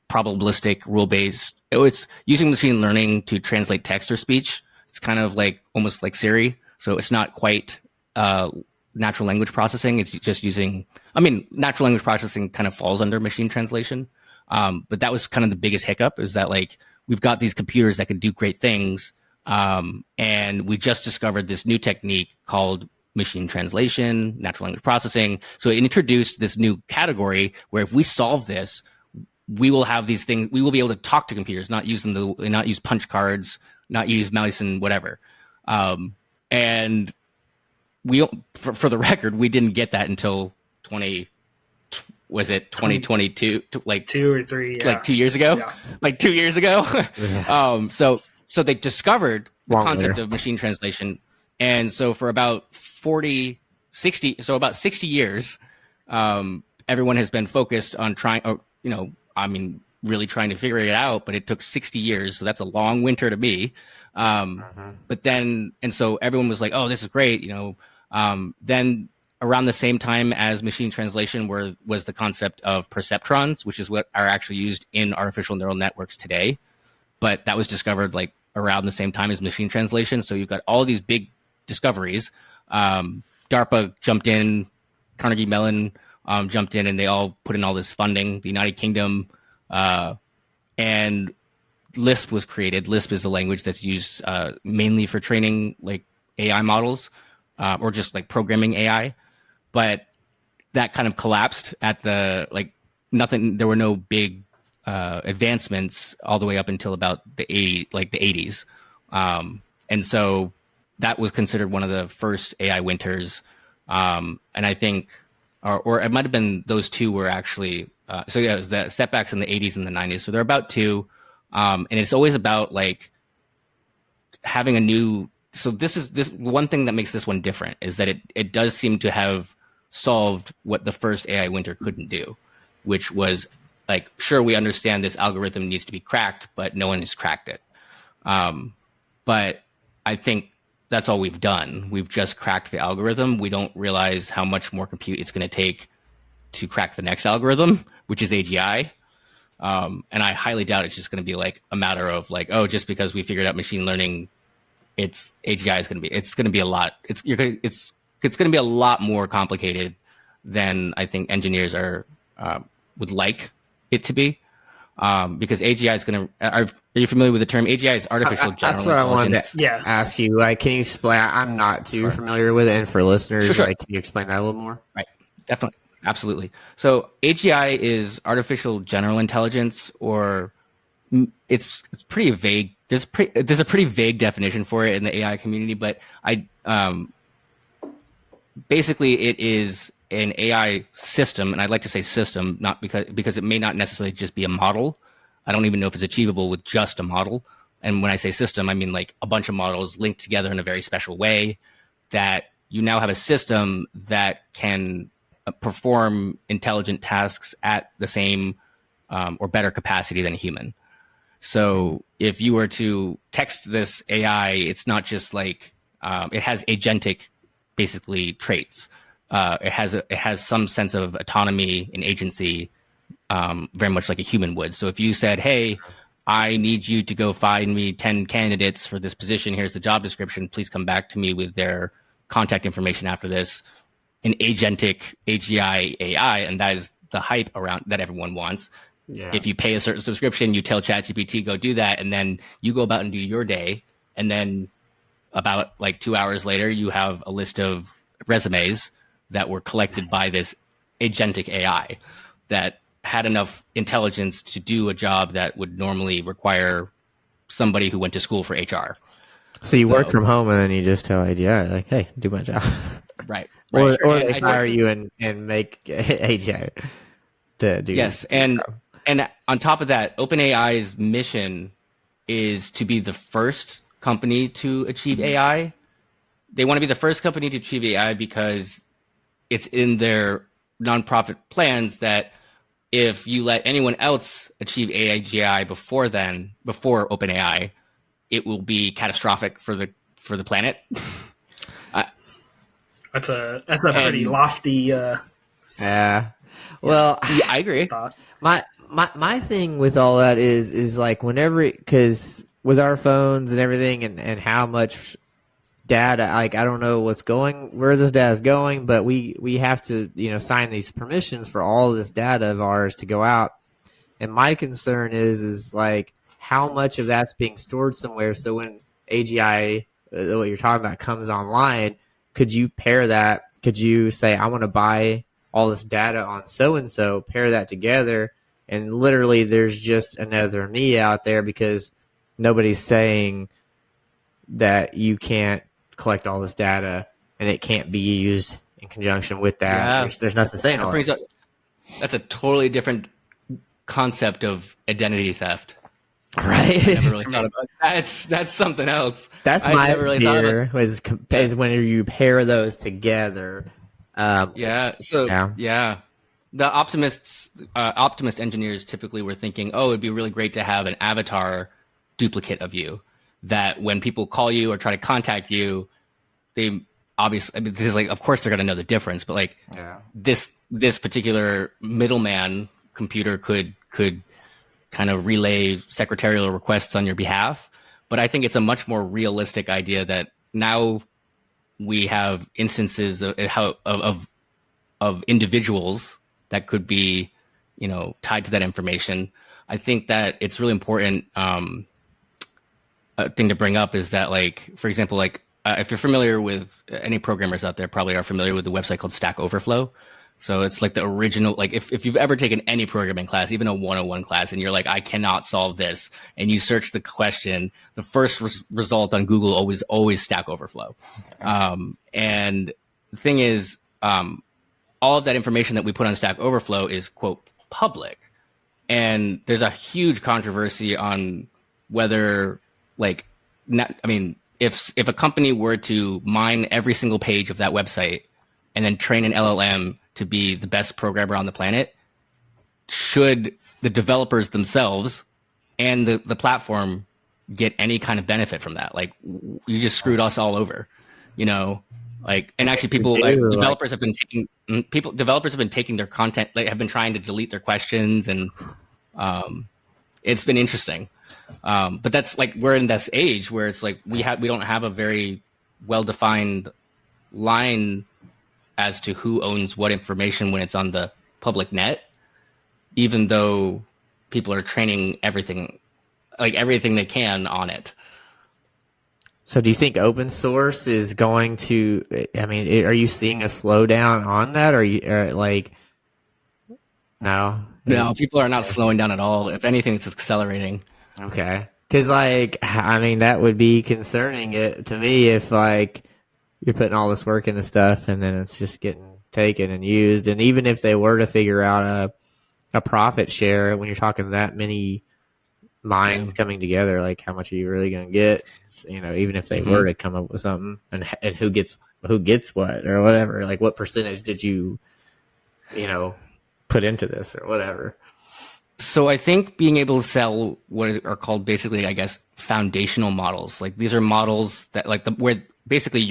probabilistic, rule-based. It's using machine learning to translate text or speech. It's kind of like almost like Siri. So it's not quite natural language processing. It's just using, natural language processing kind of falls under machine translation. But that was kind of the biggest hiccup, is that like we've got these computers that can do great things. And we just discovered this new technique called machine translation, natural language processing. So it introduced this new category where if we solve this, we will have these things. We will be able to talk to computers, not use punch cards, not use mouse and whatever. And we, for the record, we didn't get that until 2022? Like 2 or 3, like 2 years ago. Yeah. Like 2 years ago. Yeah. So they discovered the concept of machine translation, and so for about 60 years, everyone has been focused on really trying to figure it out, but it took 60 years. So that's a long winter to me. But then, and so everyone was like, oh, this is great. Then around the same time as machine translation was the concept of perceptrons, which is what are actually used in artificial neural networks today. But that was discovered like around the same time as machine translation. So you've got all these big discoveries. DARPA jumped in, Carnegie Mellon jumped in, and they all put in all this funding. The United Kingdom, and Lisp was created. Lisp is a language that's used mainly for training like AI models, or just like programming AI. But that kind of collapsed at nothing. There were no big advancements all the way up until about the 80s. And so that was considered one of the first AI winters. And I think, or it might have been those 2 were actually, it was the setbacks in the 80s and the 90s. So they're about 2. And it's always about like having a new, so this one thing that makes this one different is that it does seem to have solved what the first AI winter couldn't do, which was like, sure, we understand this algorithm needs to be cracked, but no one has cracked it. But I think that's all we've done. We've just cracked the algorithm. We don't realize how much more compute it's going to take to crack the next algorithm, which is AGI. And I highly doubt it's just going to be like a matter of like, oh, just because we figured out machine learning, it's AGI is going to be. It's going to be a lot. It's going to be a lot more complicated than I think engineers would like it to be. Because AGI is going to. Are you familiar with the term AGI? Is artificial general That's what I wanted intelligence. to ask you. Like, can you explain? I'm not too familiar with it, and for listeners, Sure. like, can you explain that a little more? Right, definitely, absolutely. So AGI is artificial general intelligence, or it's pretty vague. There's a pretty vague definition for it in the AI community, but basically it is an AI system, and I'd like to say system, not because it may not necessarily just be a model. I don't even know if it's achievable with just a model. And when I say system, I mean like a bunch of models linked together in a very special way that you now have a system that can perform intelligent tasks at the same or better capacity than a human. So if you were to text this AI, it's not just like it has agentic basically traits. It has some sense of autonomy and agency, very much like a human would. So if you said, "Hey, I need you to go find me 10 candidates for this position. Here's the job description. Please come back to me with their contact information after this," an agentic AGI AI, and that is the hype around that everyone wants. Yeah. If you pay a certain subscription, you tell ChatGPT go do that, and then you go about and do your day, and then about like 2 hours later, you have a list of resumes that were collected by this agentic AI that had enough intelligence to do a job that would normally require somebody who went to school for HR. So you work from home and then you just tell AGI, like, "Hey, do my job." Right. Or they hire you and make AGI to do. Yes, and on top of that, OpenAI's mission is to be the first company to achieve AI. They want to be the first company to achieve AI because it's in their nonprofit plans that if you let anyone else achieve AGI before OpenAI, it will be catastrophic for the planet. That's a pretty lofty. Yeah. Well, yeah, I agree. Thought. My thing with all that is like whenever, because with our phones and everything and how much data, like I don't know where this data is going, but we have to sign these permissions for all of this data of ours to go out. And my concern is like how much of that's being stored somewhere. So when AGI, what you're talking about, comes online, could you pair that? Could you say, I want to buy all this data on so-and-so, pair that together, and literally there's just another me out there because nobody's saying that you can't collect all this data and it can't be used in conjunction with that. Yeah. There's nothing saying all that. That's a totally different concept of identity theft. Right. I never really thought about that. That's something else. That's my fear is whenever you pair those together. The optimist engineers typically were thinking, oh, it'd be really great to have an avatar duplicate of you that when people call you or try to contact you, they obviously, this is like, of course they're going to know the difference, but like this particular middleman computer could kind of relay secretarial requests on your behalf. But I think it's a much more realistic idea that now we have instances of individuals that could be, tied to that information. I think that it's really important. Thing to bring up is that, like, for example, like if you're familiar with any programmers out there, probably are familiar with the website called Stack Overflow. So it's like the original, like if you've ever taken any programming class, even a 101 class, and you're like, I cannot solve this, and you search the question, the first result on Google always Stack Overflow. And the thing is, all of that information that we put on Stack Overflow is, quote, public. And there's a huge controversy on whether, if a company were to mine every single page of that website and then train an LLM to be the best programmer on the planet, should the developers themselves and the platform get any kind of benefit from that. Like you just screwed us all over, you know. Like, and actually, people like developers have been taking their content, like have been trying to delete their questions, and it's been interesting. But that's like we're in this age where it's like we don't have a very well defined line as to who owns what information when it's on the public net, even though people are training everything they can on it. So do you think open source is going to, I mean, are you seeing a slowdown on that? Or no? No, people are not slowing down at all. If anything, it's accelerating. Okay. Because, like, I mean, that would be concerning to me if, like, you're putting all this work into stuff and then it's just getting taken and used. And even if they were to figure out a profit share, when you're talking that many minds coming together, like, how much are you really going to get? You know, even if they were to come up with something, and who gets what or whatever, like, what percentage did you put into this or whatever. So I think being able to sell what are called basically, I guess, foundational models. Like these are models that where basically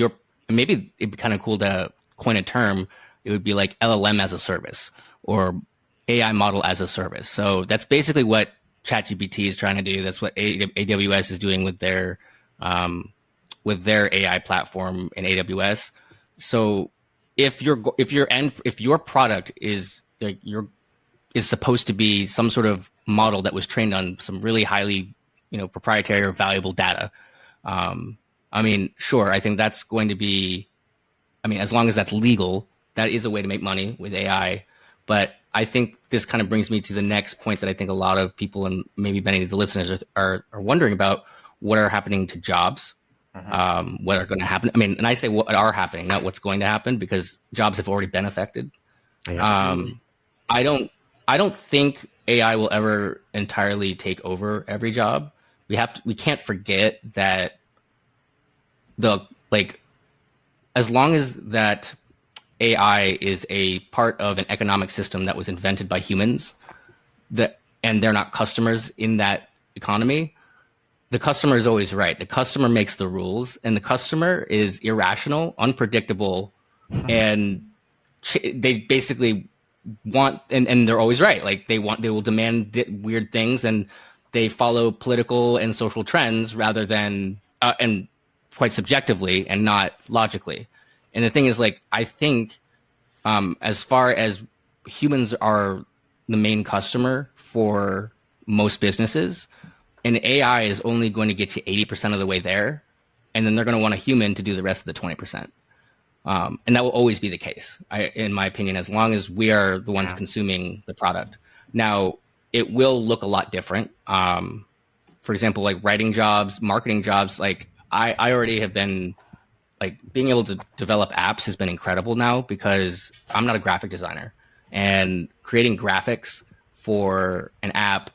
maybe it'd be kind of cool to coin a term. It would be like LLM as a service or AI model as a service. So that's basically what ChatGPT is trying to do. That's what AWS is doing with their AI platform in AWS. So if your product is like is supposed to be some sort of model that was trained on some really highly, proprietary or valuable data. I mean, sure, I think that's going to be, as long as that's legal, that is a way to make money with AI. But I think this kind of brings me to the next point that I think a lot of people and maybe many of the listeners are wondering about: what are happening to jobs? What are going to happen? And I say what are happening, not what's going to happen, because jobs have already been affected. I don't think AI will ever entirely take over every job. We can't forget that as long as that AI is a part of an economic system that was invented by humans, and they're not customers in that economy, the customer is always right. The customer makes the rules, and the customer is irrational, unpredictable, and they basically want, and they're always right. Like they will demand weird things, and they follow political and social trends rather than and quite subjectively and not logically. And the thing is, like, I think as far as humans are the main customer for most businesses, and AI is only going to get you 80% of the way there, and then they're going to want a human to do the rest of the 20%. And that will always be the case, in my opinion, as long as we are the ones consuming the product. Now, it will look a lot different. For example, like writing jobs, marketing jobs, like I already have been, like, being able to develop apps has been incredible now, because I'm not a graphic designer, and creating graphics for an app,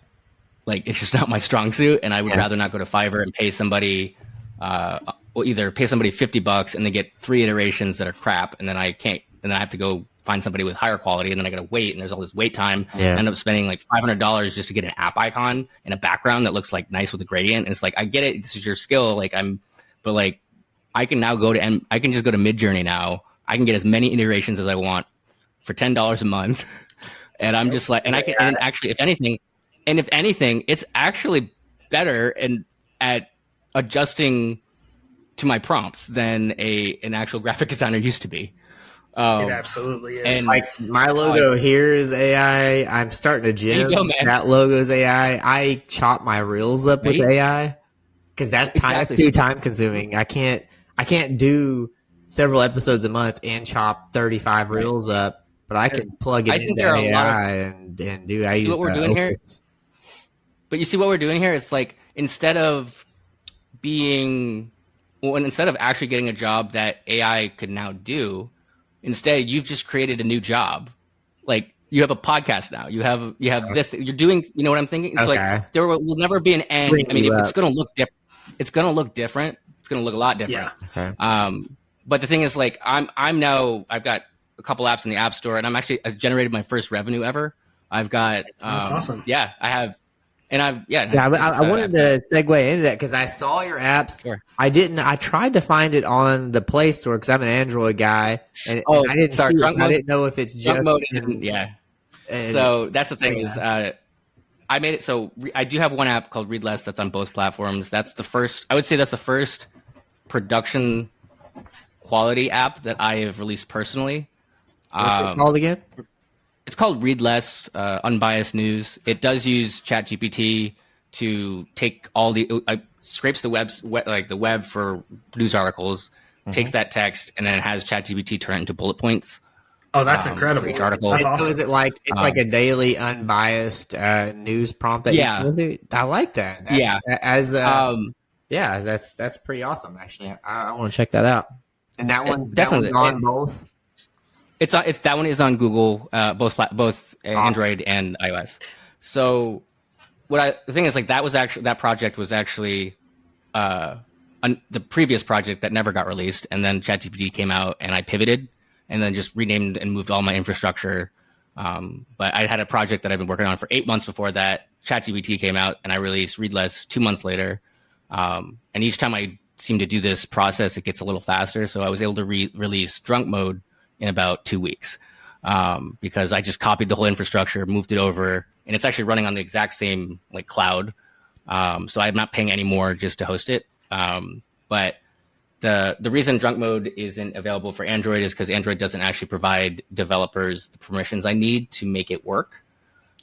like, it's just not my strong suit. And I would rather not go to Fiverr and pay somebody, or either pay somebody $50 and they get 3 iterations that are crap, and then I have to go find somebody with higher quality, and then I gotta wait, and there's all this wait time. I end up spending like $500 just to get an app icon and a background that looks like nice with a gradient. And it's like, I get it, this is your skill, but like, I can now I can just go to Midjourney now. I can get as many iterations as I want for $10 a month, and I'm just like, and I can, and actually, if anything, it's actually better at adjusting to my prompts than an actual graphic designer used to be. It absolutely is. And like, my logo here is AI. I'm starting to gym. That logo is AI. I chop my reels up with AI, because that's too time consuming. I can't do several episodes a month and chop 35 reels up, but I can plug it into AI and do. I see what we're doing here. But you see what we're doing here? It's like, instead of actually getting a job that AI could now do, instead you've just created a new job. Like, you have a podcast now. You have this. You're doing. You know what I'm thinking? It's like there will never be an end. It's going to look different. It's going to look different. It's going to look a lot different. Yeah. Okay. But the thing is, like, I've got a couple apps in the App Store, and I've generated my first revenue ever. I've got. That's awesome. Yeah, I have. And I wanted to segue into that because I saw your apps. Sure. I tried to find it on the Play Store because I'm an Android guy, and I didn't see it. I didn't know if it's Drunk just Mode isn't, so that's the thing is, I made it so I do have one app called Readless that's on both platforms. That's the first. I would say that's the first production quality app that I have released personally. What's it called again? It's called Readless, unbiased news. It does use ChatGPT to take all the scrapes the web for news articles, takes that text, and then it has ChatGPT turn it into bullet points. Oh, that's incredible. For each article. That's So awesome. is it like it's like a daily unbiased news prompt that you do? I like that. That's pretty awesome actually. I want to check that out. And that one definitely on both. It's that one is on Google, both Android and iOS. So the thing is, like, that project was actually the previous project that never got released, and then ChatGPT came out, and I pivoted, and then just renamed and moved all my infrastructure. But I had a project that I've been working on for 8 months before that. ChatGPT came out, and I released Readless 2 months later. And each time I seem to do this process, it gets a little faster. So I was able to release Drunk Mode in about 2 weeks, because I just copied the whole infrastructure, moved it over, and it's actually running on the exact same like cloud. So I'm not paying any more just to host it. But the reason Drunk Mode isn't available for Android is because Android doesn't actually provide developers the permissions I need to make it work.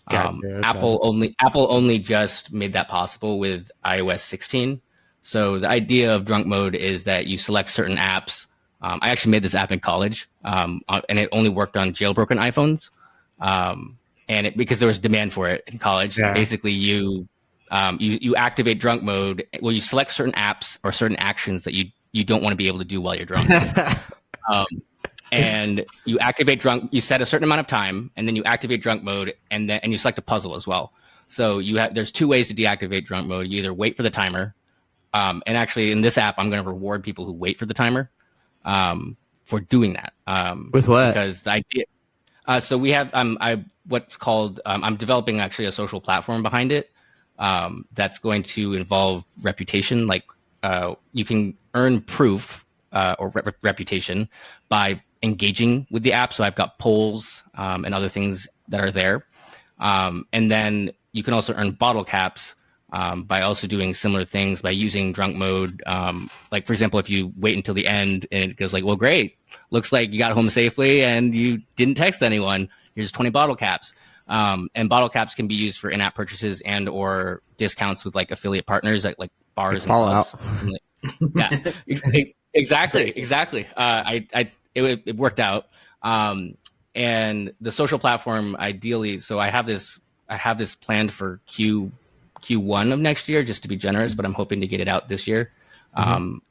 Gotcha, okay. Apple only just made that possible with iOS 16. So the idea of Drunk Mode is that you select certain apps. I actually made this app in college, and it only worked on jailbroken iPhones. And because there was demand for it in college, basically you activate Drunk Mode. Well, you select certain apps or certain actions that you don't want to be able to do while you're drunk. And you activate you set a certain amount of time, and then you activate Drunk Mode, and you select a puzzle as well. So there's 2 ways to deactivate Drunk Mode. You either wait for the timer, and actually in this app, I'm going to reward people who wait for the timer for doing that. With what? Because the idea. So we have what's called. I'm developing actually a social platform behind it that's going to involve reputation. Like you can earn proof or reputation by engaging with the app. So I've got polls and other things that are there, and then you can also earn bottle caps by also doing similar things by using Drunk Mode. Like, for example, if you wait until the end and it goes like, well, great, looks like you got home safely and you didn't text anyone, here's 20 bottle caps. And bottle caps can be used for in-app purchases and or discounts with like affiliate partners at like bars and clubs. Yeah, exactly. It worked out. And the social platform, ideally, so I have this planned for Q1 of next year, just to be generous, but I'm hoping to get it out this year.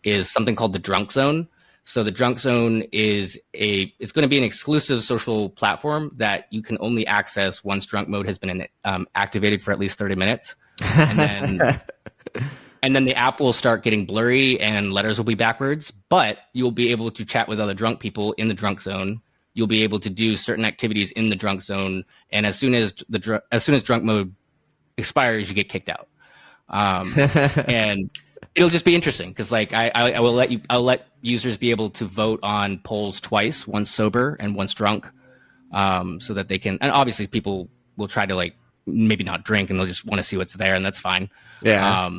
Is something called the Drunk Zone. So the Drunk Zone it's going to be an exclusive social platform that you can only access once Drunk Mode has been activated for at least 30 minutes. And then the app will start getting blurry and letters will be backwards, but you'll be able to chat with other drunk people in the Drunk Zone. You'll be able to do certain activities in the Drunk Zone. And as soon as Drunk Mode expires, you get kicked out. And it'll just be interesting because like I'll let users be able to vote on polls twice, once sober and once drunk, so that they can. And obviously, people will try to like maybe not drink and they'll just want to see what's there, and that's fine. Yeah.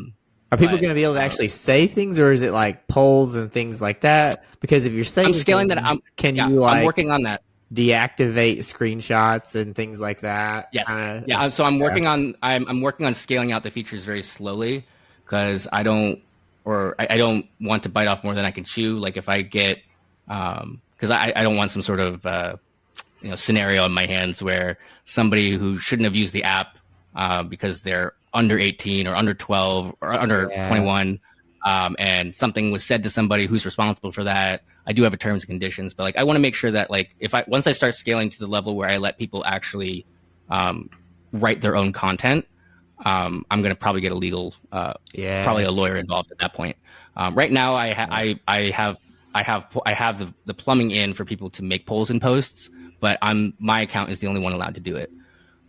Are people going to be able to actually say things, or is it like polls and things like that? Because if you're saying, I'm scaling things, that. I'm working on that. Deactivate screenshots and things like that. Yes. So I'm working on scaling out the features very slowly because I don't want to bite off more than I can chew. Like if I get because I don't want some sort of scenario in my hands where somebody who shouldn't have used the app because they're under 18 or under 12 or under 21 and something was said to somebody who's responsible for that. I do have a terms and conditions, but like I want to make sure that like once I start scaling to the level where I let people actually write their own content, I'm going to probably get a legal, probably a lawyer involved at that point. Right now, I have the plumbing in for people to make polls and posts, but my account is the only one allowed to do it.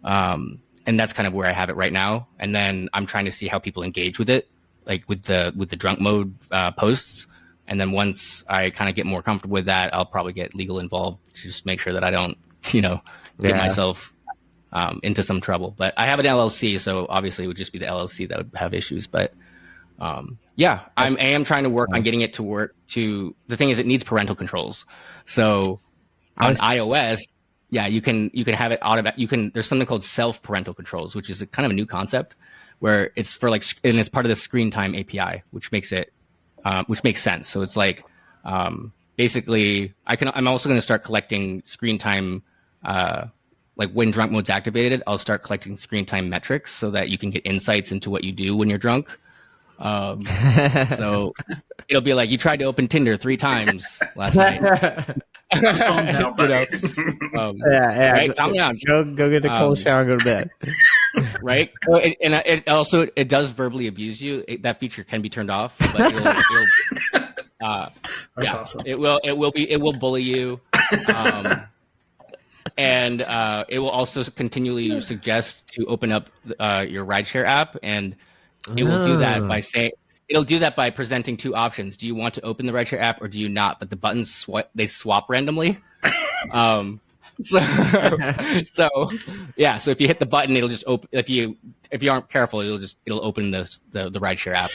And and that's kind of where I have it right now. And then I'm trying to see how people engage with it, like with the drunk mode posts. And then once I kind of get more comfortable with that, I'll probably get legal involved to just make sure that I don't, get myself into some trouble. But I have an LLC, so obviously it would just be the LLC that would have issues. But I am trying to work on getting it to work. The thing is, it needs parental controls. So on iOS, you can have it automatic. There's something called self parental controls, which is kind of a new concept where it's for and it's part of the screen time API, which makes sense. So it's like basically I'm also going to start collecting screen time. Like when drunk mode's activated, I'll start collecting screen time metrics so that you can get insights into what you do when you're drunk. So it'll be like, you tried to open Tinder 3 times last night. Calm down, buddy. Right? Calm down. Go get a cold shower and go to bed. Right? It also does verbally abuse you. That feature can be turned off, but That's awesome. It will bully you. And it will also continually suggest to open up your rideshare app, and it will do that by it'll do that by presenting 2 options. Do you want to open the rideshare app or do you not? But the buttons swap randomly. So if you hit the button, it'll just open. If you aren't careful, it'll open the rideshare app.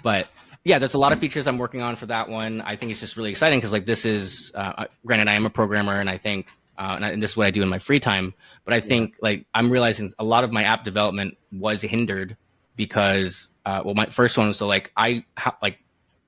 But yeah, there's a lot of features I'm working on for that one. I think it's just really exciting because, like, this is granted, I am a programmer, and I think and this is what I do in my free time. But I think like I'm realizing a lot of my app development was hindered because my first one was I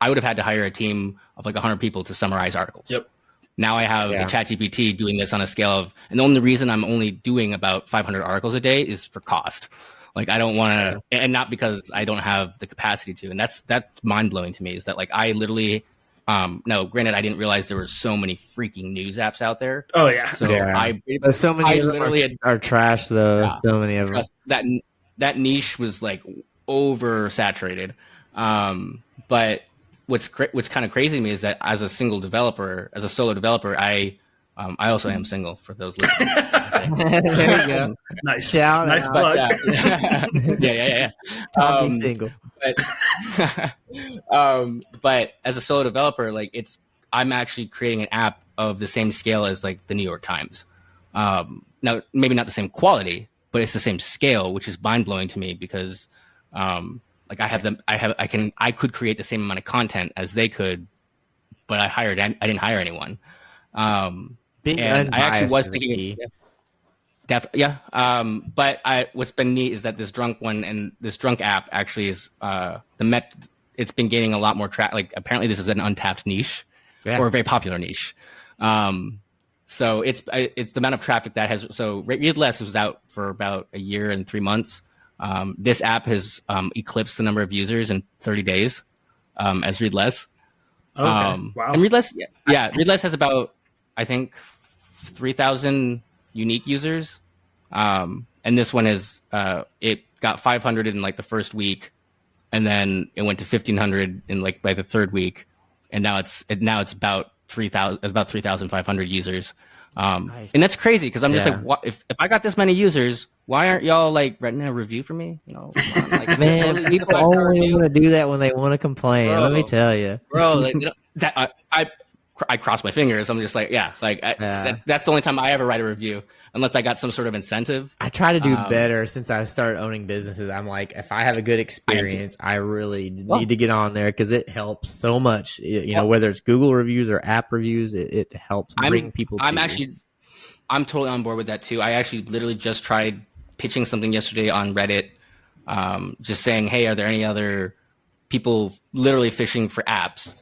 would have had to hire a team of like 100 people to summarize articles. Yep. Now I have a ChatGPT doing this on a scale of, and the only reason I'm only doing about 500 articles a day is for cost. Like I don't want to, and not because I don't have the capacity to. And that's mind blowing to me, is that like I literally, no, granted, I didn't realize there were so many freaking news apps out there. Oh yeah. So but so many of them are trash though. Yeah, so many of them. That niche was like oversaturated. But what's kind of crazy to me is that as a solo developer, I also am single, for those listening. There you go. Nice. Nice plug. Yeah. Single. But as a solo developer, like I'm actually creating an app of the same scale as like the New York Times. Now maybe not the same quality, but it's the same scale, which is mind blowing to me because like I could create the same amount of content as they could, but I didn't hire anyone. And I actually was thinking, but what's been neat is that this drunk one and this drunk app actually is it's been gaining a lot more like apparently this is an untapped niche or a very popular niche. So it's the amount of traffic that has. So Readless was out for about a year and 3 months. This app has eclipsed the number of users in 30 days as Readless. Okay. Wow. And Readless has about, I think, 3,000 unique users. And this one is it got 500 in like the first week, and then it went to 1,500 in like by the third week, and now it's about 3,500 users. Nice. And that's crazy because I'm just like, what, if I got this many users, why aren't y'all like writing a review for me? You know, like, man, people only want to do that when they want to complain. Bro, let me tell you, bro. Like, that I cross my fingers. I'm just like, that's the only time I ever write a review, unless I got some sort of incentive. I try to do better since I started owning businesses. I'm like, if I have a good experience, I really need to get on there because it helps so much. You know, whether it's Google reviews or app reviews, it helps bring people. I'm totally on board with that too. I actually literally just tried pitching something yesterday on Reddit, just saying, hey, are there any other people literally fishing for apps?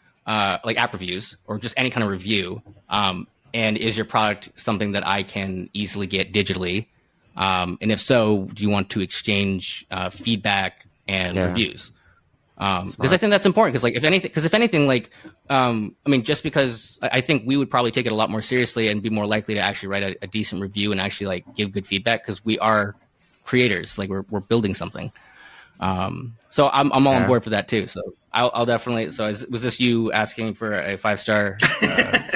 Like app reviews or just any kind of review, and is your product something that I can easily get digitally, and if so, do you want to exchange feedback and reviews? Because I think that's important, because if anything like I mean, just because I think we would probably take it a lot more seriously and be more likely to actually write a decent review and actually like give good feedback, because we are creators, like we're building something. So I'm all on board for that too. So I'll definitely. So was this you asking for a 5-star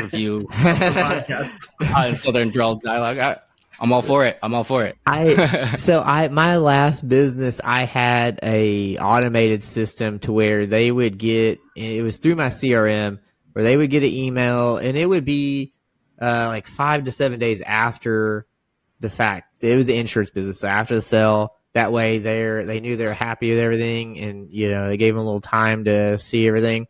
review podcast on Southern Drawl Dialogue? I'm all for it. My last business, I had a automated system to where they would get, it was through my CRM, where they would get an email, and it would be like 5 to 7 days after the fact. It was the insurance business, so after the sale. That way, they knew they were happy with everything, and they gave them a little time to see everything,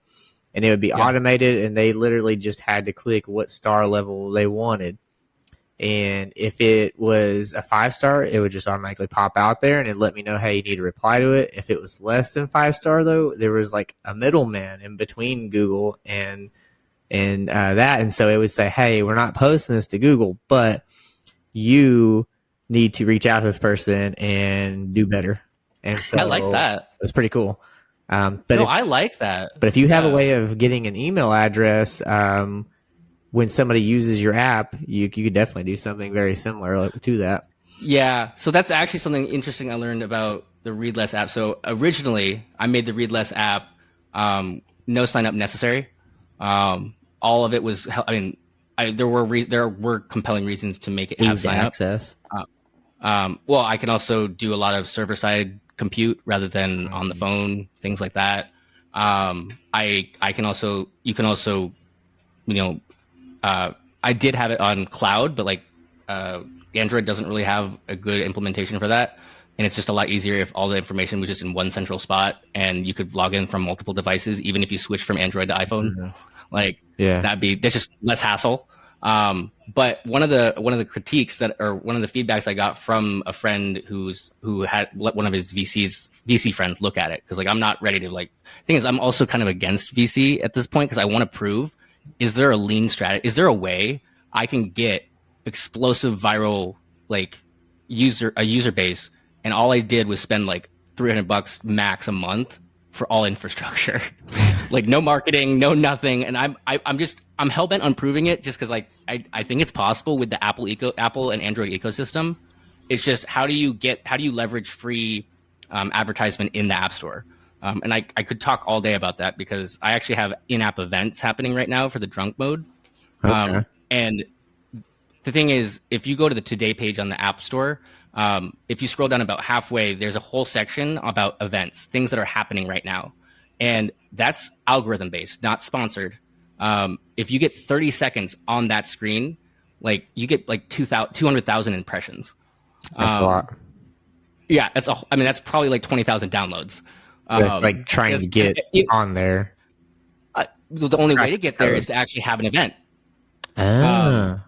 and it would be automated, and they literally just had to click what star level they wanted. And if it was a 5-star, it would just automatically pop out there, and it'd let me know, hey, you need to reply to it. If it was less than 5-star, though, there was like a middleman in between Google and that, and so it would say, hey, we're not posting this to Google, but you need to reach out to this person and do better. And so I like that. It's pretty cool. I like that. But if you have a way of getting an email address, when somebody uses your app, you could definitely do something very similar to that. Yeah. So that's actually something interesting I learned about the Read Less app. So originally, I made the Read Less app, no sign up necessary. All of it was, there were compelling reasons to make it app sign up. Access. Well, I can also do a lot of server side compute rather than on the phone, things like that. You can also, I did have it on cloud, but Android doesn't really have a good implementation for that. And it's just a lot easier if all the information was just in one central spot and you could log in from multiple devices, even if you switch from Android to iPhone. Mm-hmm. That's just less hassle. But one of the critiques one of the feedbacks I got from a friend who had let one of his VC friends look at it, because I'm not ready to thing is, I'm also kind of against VC at this point, because I want to prove, is there a lean strategy? Is there a way I can get explosive viral user base, and all I did was spend $300 max a month for all infrastructure, no marketing, no nothing, and I'm hell bent on proving it, just because I think it's possible with the Apple and Android ecosystem. It's just how do you leverage free advertisement in the App Store? And I could talk all day about that, because I actually have in-app events happening right now for the Drunk Mode. Okay. And the thing is, if you go to the Today page on the App Store, if you scroll down about halfway, there's a whole section about events, things that are happening right now. And that's algorithm based, not sponsored. If you get 30 seconds on that screen, you get 200,000 impressions. That's a lot. Yeah, that's probably 20,000 downloads. It's trying to get on there. The only way to get there is to actually have an event. Yeah.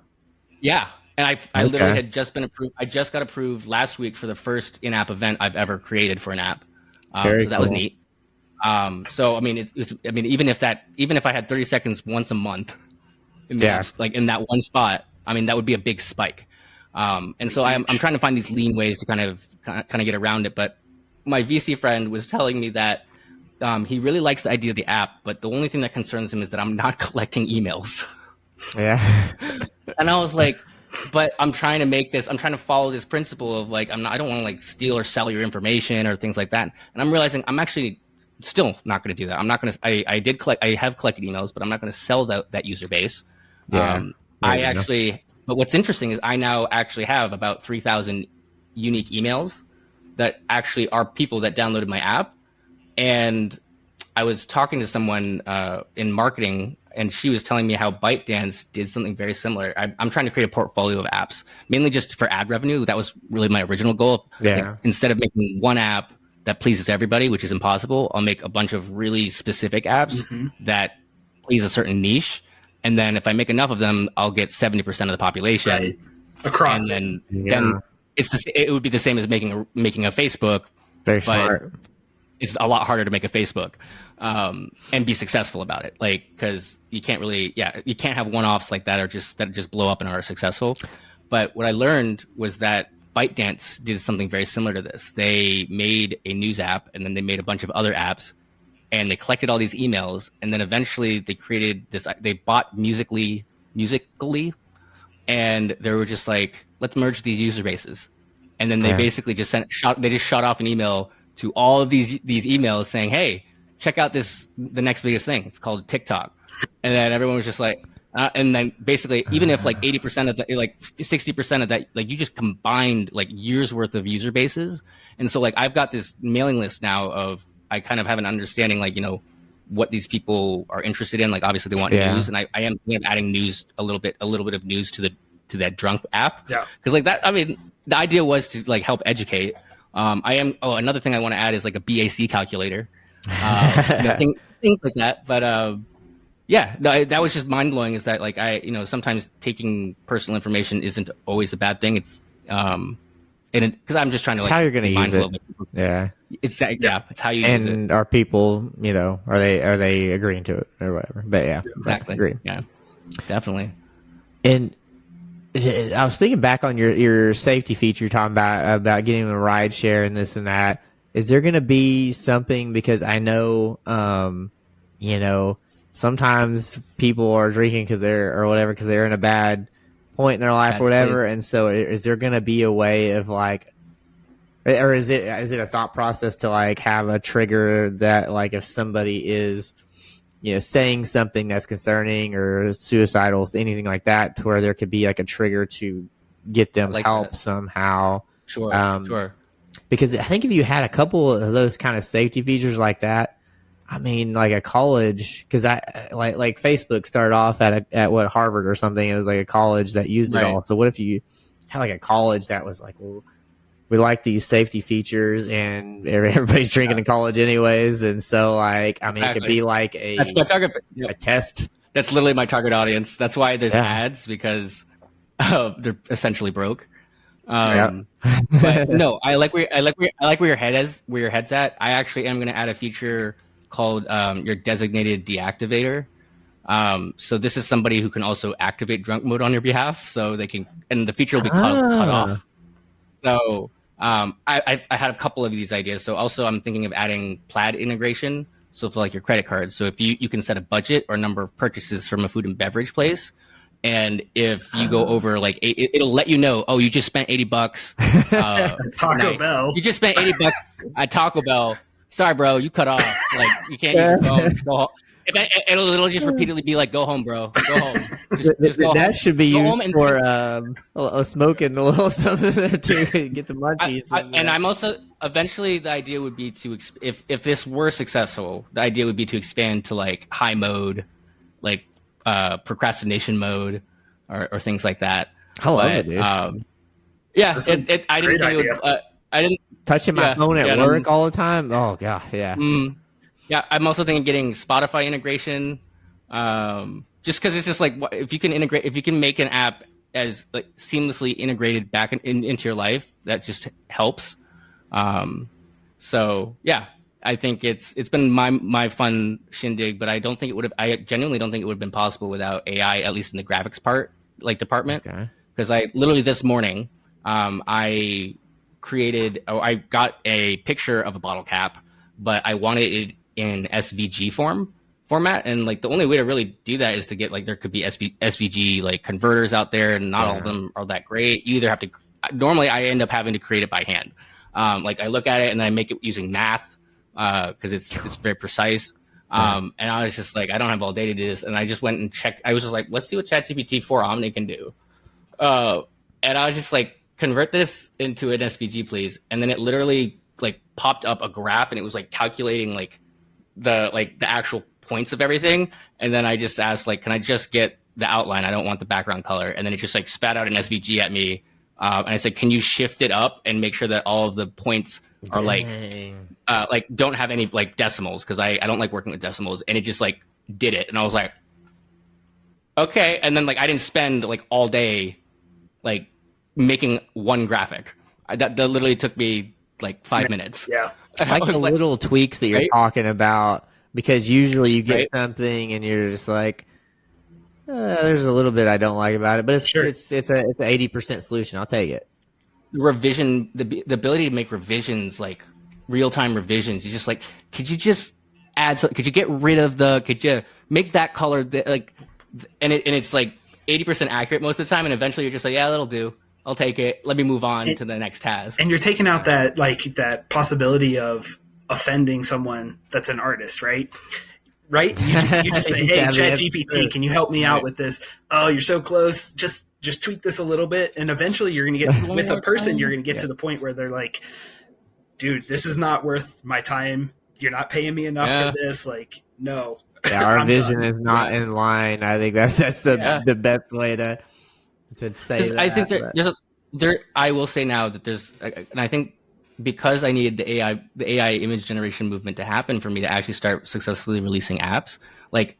And I literally had just been approved. I just got approved last week for the first in-app event I've ever created for an app. So that was neat. Even if I had 30 seconds once a month in that one spot, that would be a big spike. And so I'm trying to find these lean ways to kind of get around it. But my VC friend was telling me that he really likes the idea of the app, but the only thing that concerns him is that I'm not collecting emails. Yeah. And I was like, but I'm trying to follow this principle of I don't want to steal or sell your information or things like that. And I'm realizing I'm actually still not going to do that. I'm not going to, I have collected emails, but I'm not going to sell that user base. Yeah. But what's interesting is I now actually have about 3,000 unique emails that actually are people that downloaded my app. And I was talking to someone in marketing, and she was telling me how ByteDance did something very similar. I'm trying to create a portfolio of apps, mainly just for ad revenue. That was really my original goal. Yeah. Instead of making one app that pleases everybody, which is impossible, I'll make a bunch of really specific apps that please a certain niche. And then if I make enough of them, I'll get 70% of the population across. And then it would be the same as making a Facebook. Very smart. It's a lot harder to make a Facebook and be successful about it. Because you can't have one-offs like that that just blow up and are successful. But what I learned was that ByteDance did something very similar to this. They made a news app, and then they made a bunch of other apps, and they collected all these emails, and then eventually they created this. They bought Musically, and they were just let's merge these user bases, and then they basically just shot off an email to all of these emails saying, "Hey, check out the next biggest thing. It's called TikTok," and then everyone was just like, And then basically, even if like 80% of the, like 60% of that, like you just combined like years worth of user bases. And so like I've got this mailing list now of, I kind of have an understanding, like, you know, what these people are interested in. Like obviously they want news, and I am thinking of adding news, a little bit of news to that Drunk app. Yeah. Because like that, I mean, the idea was to like help educate. Another thing I want to add is like a BAC calculator, things like that. But that was just mind blowing. Is that like sometimes taking personal information isn't always a bad thing. It's because I'm just trying to It's like how you're going to use it. Yeah, it's how you use it. And are people, are they agreeing to it or whatever? But yeah, exactly. Agree. Yeah, definitely. And I was thinking back on your safety feature you're talking about getting a ride share and this and that. Is there going to be something, because I know, sometimes people are drinking because they're in a bad point in their life or whatever. And so is there going to be a way of like, or is it a thought process to like have a trigger that like if somebody is, saying something that's concerning or suicidal, anything like that, to where there could be like a trigger to get them help somehow. Sure. Because I think if you had a couple of those kind of safety features like that, I mean, like a college, because I like Facebook started off at Harvard or something. It was like a college that used it all. So what if you had like a college that was like, well, we like these safety features, and everybody's drinking in college anyways, and so like, I mean, it could be like that's my target, a test. That's literally my target audience. That's why there's ads, because they're essentially broke. But no, I like where your head's at. I actually am going to add a feature called your designated deactivator. So this is somebody who can also activate drunk mode on your behalf. So they can, and the feature will be cut off. So I had a couple of these ideas. So also I'm thinking of adding Plaid integration. So for like your credit cards. So if you can set a budget or number of purchases from a food and beverage place. And if you go over like it'll let you know, oh, you just spent $80. Taco Bell. You just spent $80 at Taco Bell. Sorry, bro, you cut off. Like you can't use your phone. Go home. It'll just repeatedly be like, go home, bro. Go home. Just go that home. Should be used for smoking a little something there to get the munchies. And I'm also, eventually the idea would be to, if this were successful, the idea would be to expand to like high mode, like procrastination mode or things like that. I love it, dude. I didn't think it would, I didn't touching my phone at work all the time. Oh god, yeah. Yeah, I'm also thinking getting Spotify integration, just because it's just like if you can make an app as like seamlessly integrated back into your life, that just helps. So yeah, I think it's been my fun shindig, but I genuinely don't think it would have been possible without AI, at least in the graphics department. Because I literally this morning, I got a picture of a bottle cap, but I wanted it in SVG format, and like the only way to really do that is to get like, there could be SVG like converters out there, and not all of them are that great. You either have to, normally I end up having to create it by hand. Like I look at it and I make it using math because it's very precise. And I was just like, I don't have all day to do this, and I just went and checked. I was just like, let's see what ChatGPT 4 Omni can do, and I was just like, convert this into an SVG, please. And then it literally like popped up a graph, and it was like calculating like the actual points of everything. And then I just asked, like, can I just get the outline? I don't want the background color. And then it just like spat out an SVG at me. And I said, can you shift it up and make sure that all of the points are like don't have any like decimals? Cause I don't like working with decimals. And it just like did it. And I was like, okay. And then like, I didn't spend like all day like making one graphic. That literally took me like 5 minutes. Yeah. I like the little tweaks that you're talking about, because usually you get something and you're just like, there's a little bit I don't like about it, but it's it's an 80% solution. I'll take it. Revision, the ability to make revisions, like real-time revisions. You just like, could you just add? Could you get rid of could you make that color like? And it's like 80% accurate most of the time, and eventually you're just like, yeah, that'll do. I'll take it. Let me move on to the next task. And you're taking out that possibility of offending someone that's an artist, right? right? You just say, hey, Yeah, I mean, that's ChatGPT, true. can you help me out with this? Oh, you're so close. Just tweak this a little bit, and eventually you're going to get with a person. You're going to get to the point where they're like, dude, this is not worth my time. You're not paying me enough for this. Like, no. Yeah, our I'm vision done. is not in line. I think that's the best way to say that. I think but- I will say now that and I think because I needed the AI image generation movement to happen for me to actually start successfully releasing apps, like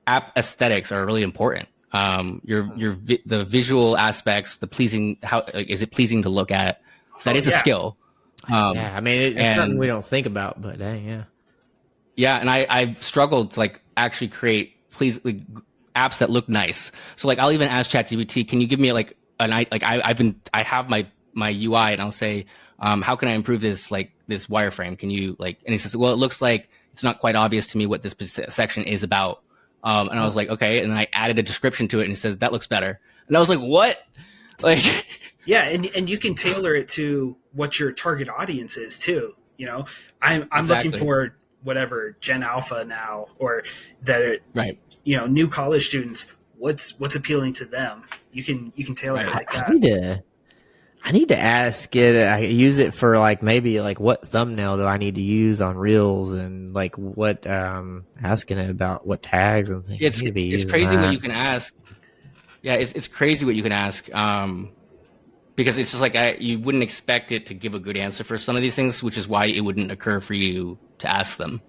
app aesthetics are really important. The visual aspects, the pleasing, is it pleasing to look at? That is a skill. yeah, I mean, it's something we don't think about, but dang, yeah. Yeah, and I've struggled to like actually create apps that look nice. So like I'll even ask ChatGPT, can you give me like I have my UI and I'll say, how can I improve this wireframe? Can you and he says, well, it looks like it's not quite obvious to me what this section is about. And I was like, okay, and then I added a description to it and he says that looks better. And I was like, what? Like yeah, and you can tailor it to what your target audience is too. You know, I'm Exactly. looking for whatever Gen Alpha now, or that right. New college students. What's appealing to them? You can tailor it like that. I need to ask it. I use it for maybe what thumbnail do I need to use on Reels, and what asking it about what tags and things. It's crazy what you can ask. Yeah, it's crazy what you can ask. Because it's just you wouldn't expect it to give a good answer for some of these things, which is why it wouldn't occur for you to ask them.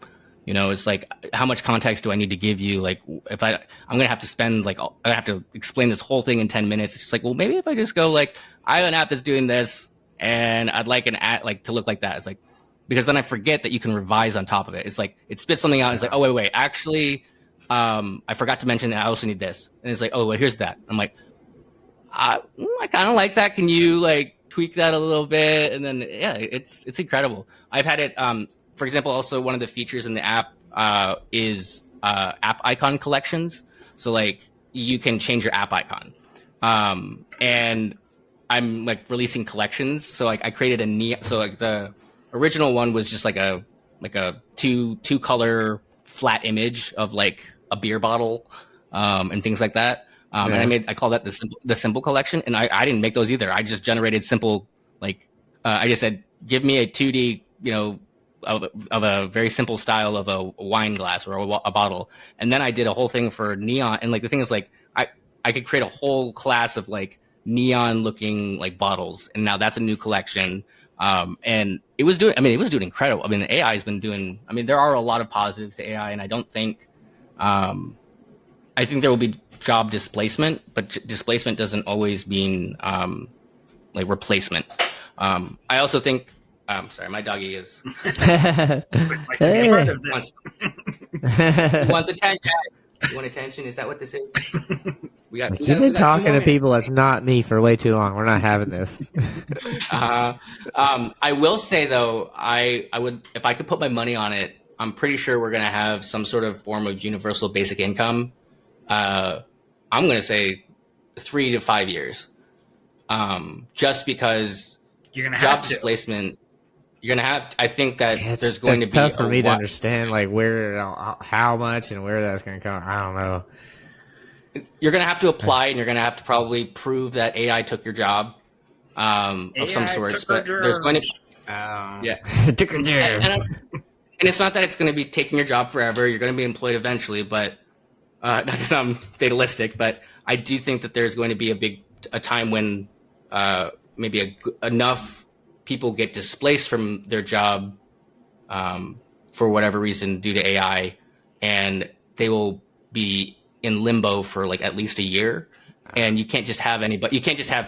It's like, how much context do I need to give you? Like, if I'm going to have to spend I have to explain this whole thing in 10 minutes. It's just well, maybe if I just go I have an app that's doing this and I'd like an app to look like that. It's because then I forget that you can revise on top of it. It's it spits something out. And it's oh, wait, actually, I forgot to mention that I also need this. And it's oh, well, here's that. I'm I kind of like that. Can you tweak that a little bit? And then it's incredible. I've had it. For example, also one of the features in the app is app icon collections. So you can change your app icon. And I'm releasing collections. So I created a the original one was just a two color flat image of a beer bottle and things like that. And I call that the symbol collection. And I didn't make those either. I just generated simple, I just said, give me a 2D, of a very simple style of a wine glass or a bottle. And then I did a whole thing for neon. And the thing is I could create a whole class of neon looking bottles. And now that's a new collection. And it was doing incredible. I mean, the AI has been doing, there are a lot of positives to AI, and I don't think, I think there will be job displacement, but displacement doesn't always mean replacement. I also think, sorry, my doggy is Like to be part of this. wants attention. You want attention? Is that what this is? You've been talking to people that's not me for way too long. We're not having this. I will say though, I would, if I could put my money on it, I'm pretty sure we're going to have some sort of form of universal basic income. I'm going to say 3 to 5 years. Just because you're going to job have displacement, you're going to have, I think that there's going to be tough for me to understand where, how much and where that's going to come. I don't know. You're going to have to apply, and you're going to have to probably prove that AI took your job of some sort. But there's going to took your job. And it's not that it's going to be taking your job forever. You're going to be employed eventually, but not to sound fatalistic, but I do think that there's going to be a time when maybe enough people get displaced from their job for whatever reason due to AI, and they will be in limbo for at least a year. And you can't just have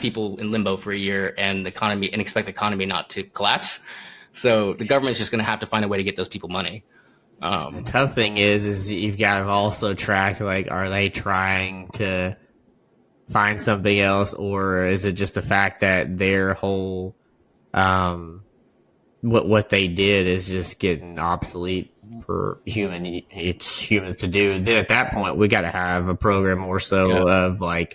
people in limbo for a year and expect the economy not to collapse. So the government's just going to have to find a way to get those people money. The tough thing is you've got to also track, are they trying to find something else, or is it just the fact that their whole, what they did is just getting obsolete for humans to do. Then at that point, we got to have a program or so of a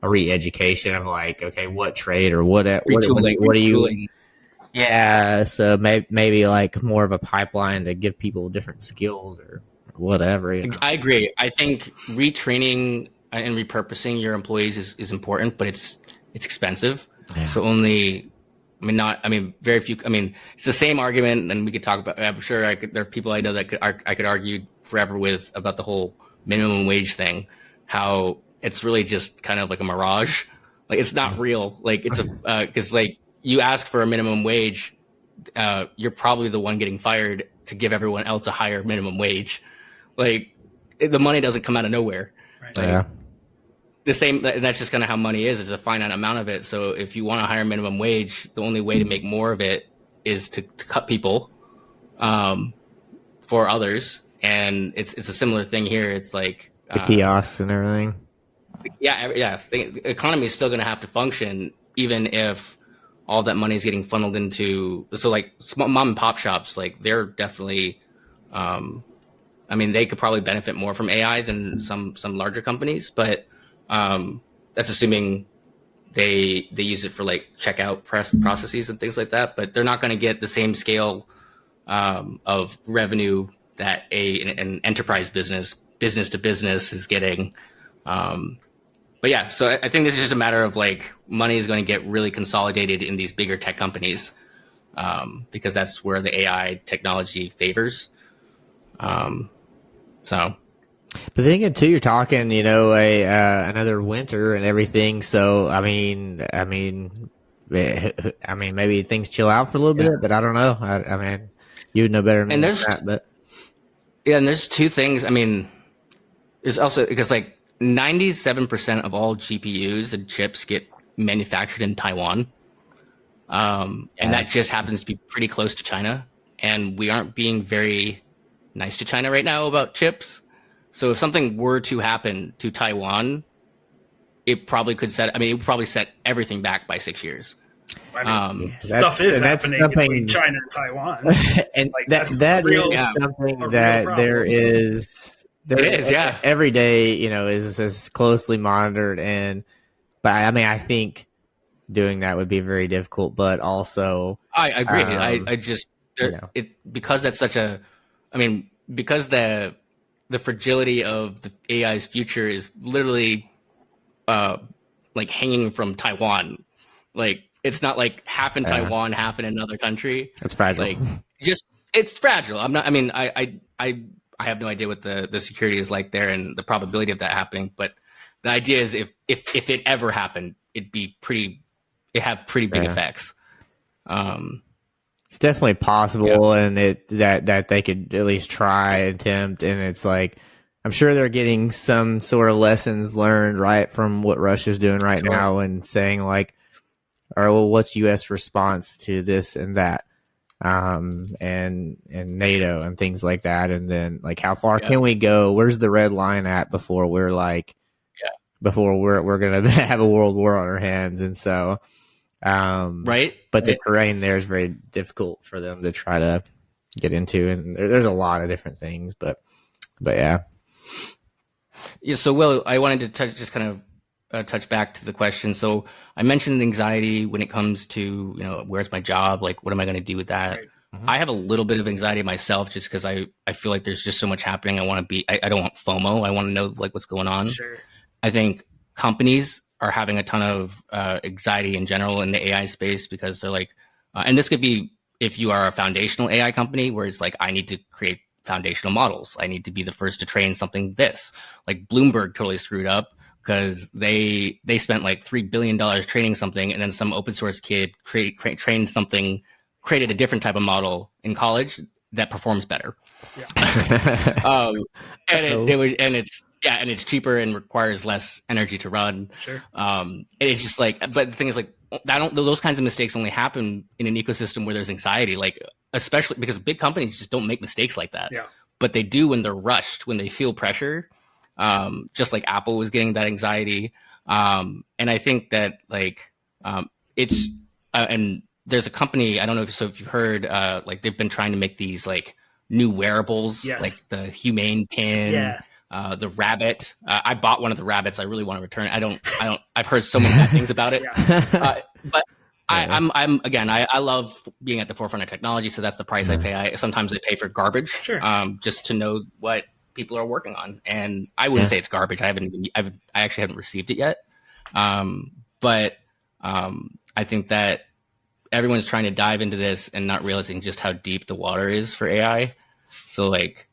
re-education of okay, what trade or what are you? Yeah, so maybe more of a pipeline to give people different skills or whatever. I agree. I think retraining and repurposing your employees is important, but it's expensive. Yeah. So very few. I mean, it's the same argument, and we could talk about. I'm sure there are people I know that I could argue forever with about the whole minimum wage thing. How it's really just kind of like a mirage. Like it's not real. Like it's because like you ask for a minimum wage, you're probably the one getting fired to give everyone else a higher minimum wage. Like the money doesn't come out of nowhere. Right. Like, Yeah. the same, and that's just kind of how money is a finite amount of it. So if you want a higher minimum wage, the only way to make more of it is to cut people for others. And it's a similar thing here. It's like The kiosks and everything. yeah. The economy is still going to have to function, even if all that money is getting funneled into. So like small mom and pop shops, like they're definitely, they could probably benefit more from AI than some larger companies, but that's assuming they use it for like checkout processes and things like that. But they're not going to get the same scale of revenue that an enterprise business to business is getting. But yeah, so I think this is just a matter of like money is going to get really consolidated in these bigger tech companies because that's where the AI technology favors. But then again, too, you're talking, another winter and everything. So maybe things chill out for a little bit, but I don't know. I mean, you would know better than that. But yeah, and there's two things. I mean, there's also because like 97% of all GPUs and chips get manufactured in Taiwan, and that just happens to be pretty close to China, and we aren't being very nice to China right now about chips. So if something were to happen to Taiwan, it would probably set everything back by 6 years. Stuff is happening between China and Taiwan. And like, that is something that there is every day, is closely monitored. But I think doing that would be very difficult, but also I agree. Because that's such a, because the fragility of the AI's future is literally like hanging from Taiwan. Like it's not like half in Taiwan, half in another country. It's fragile. Like it's fragile. I have no idea what the security is like there and the probability of that happening. But the idea is if it ever happened, it'd have pretty big effects. It's definitely possible, and that they could at least try, attempt, and it's like I'm sure they're getting some sort of lessons learned right from what Russia's doing right now, and saying like, "All right, well, what's U.S. response to this and that, and NATO and things like that, and then like how far can we go? Where's the red line at before we're like, before we're gonna have a world war on our hands?" And so. But the terrain there is very difficult for them to try to get into, and there's a lot of different things, but yeah. So Will, I wanted to touch back to the question. So I mentioned anxiety when it comes to where's my job, like what am I going to do with that? Right. Mm-hmm. I have a little bit of anxiety myself just because I feel like there's just so much happening. I don't want FOMO. I want to know like what's going on. Sure. I think companies are having a ton of anxiety in general in the AI space because they're like, and this could be if you are a foundational AI company where it's like, I need to create foundational models. I need to be the first to train something this. Like Bloomberg totally screwed up because they spent like $3 billion training something, and then some open source kid trained something, created a different type of model in college that performs better. Yeah. And it's cheaper and requires less energy to run. Sure. It's just like, but the thing is like, those kinds of mistakes only happen in an ecosystem where there's anxiety, like especially because big companies just don't make mistakes like that. Yeah. But they do when they're rushed, when they feel pressure. Just like Apple was getting that anxiety. And I think that like it's and there's a company, I don't know if you've heard, like they've been trying to make these like new wearables, like the Humane pin. Yeah. The rabbit. I bought one of the rabbits. I really want to return it. I've heard so many bad things about it. But I love being at the forefront of technology. So that's the price I pay. Sometimes I pay for garbage, sure. Just to know what people are working on. And I wouldn't say it's garbage. I actually haven't received it yet. But I think that everyone's trying to dive into this and not realizing just how deep the water is for AI. So like,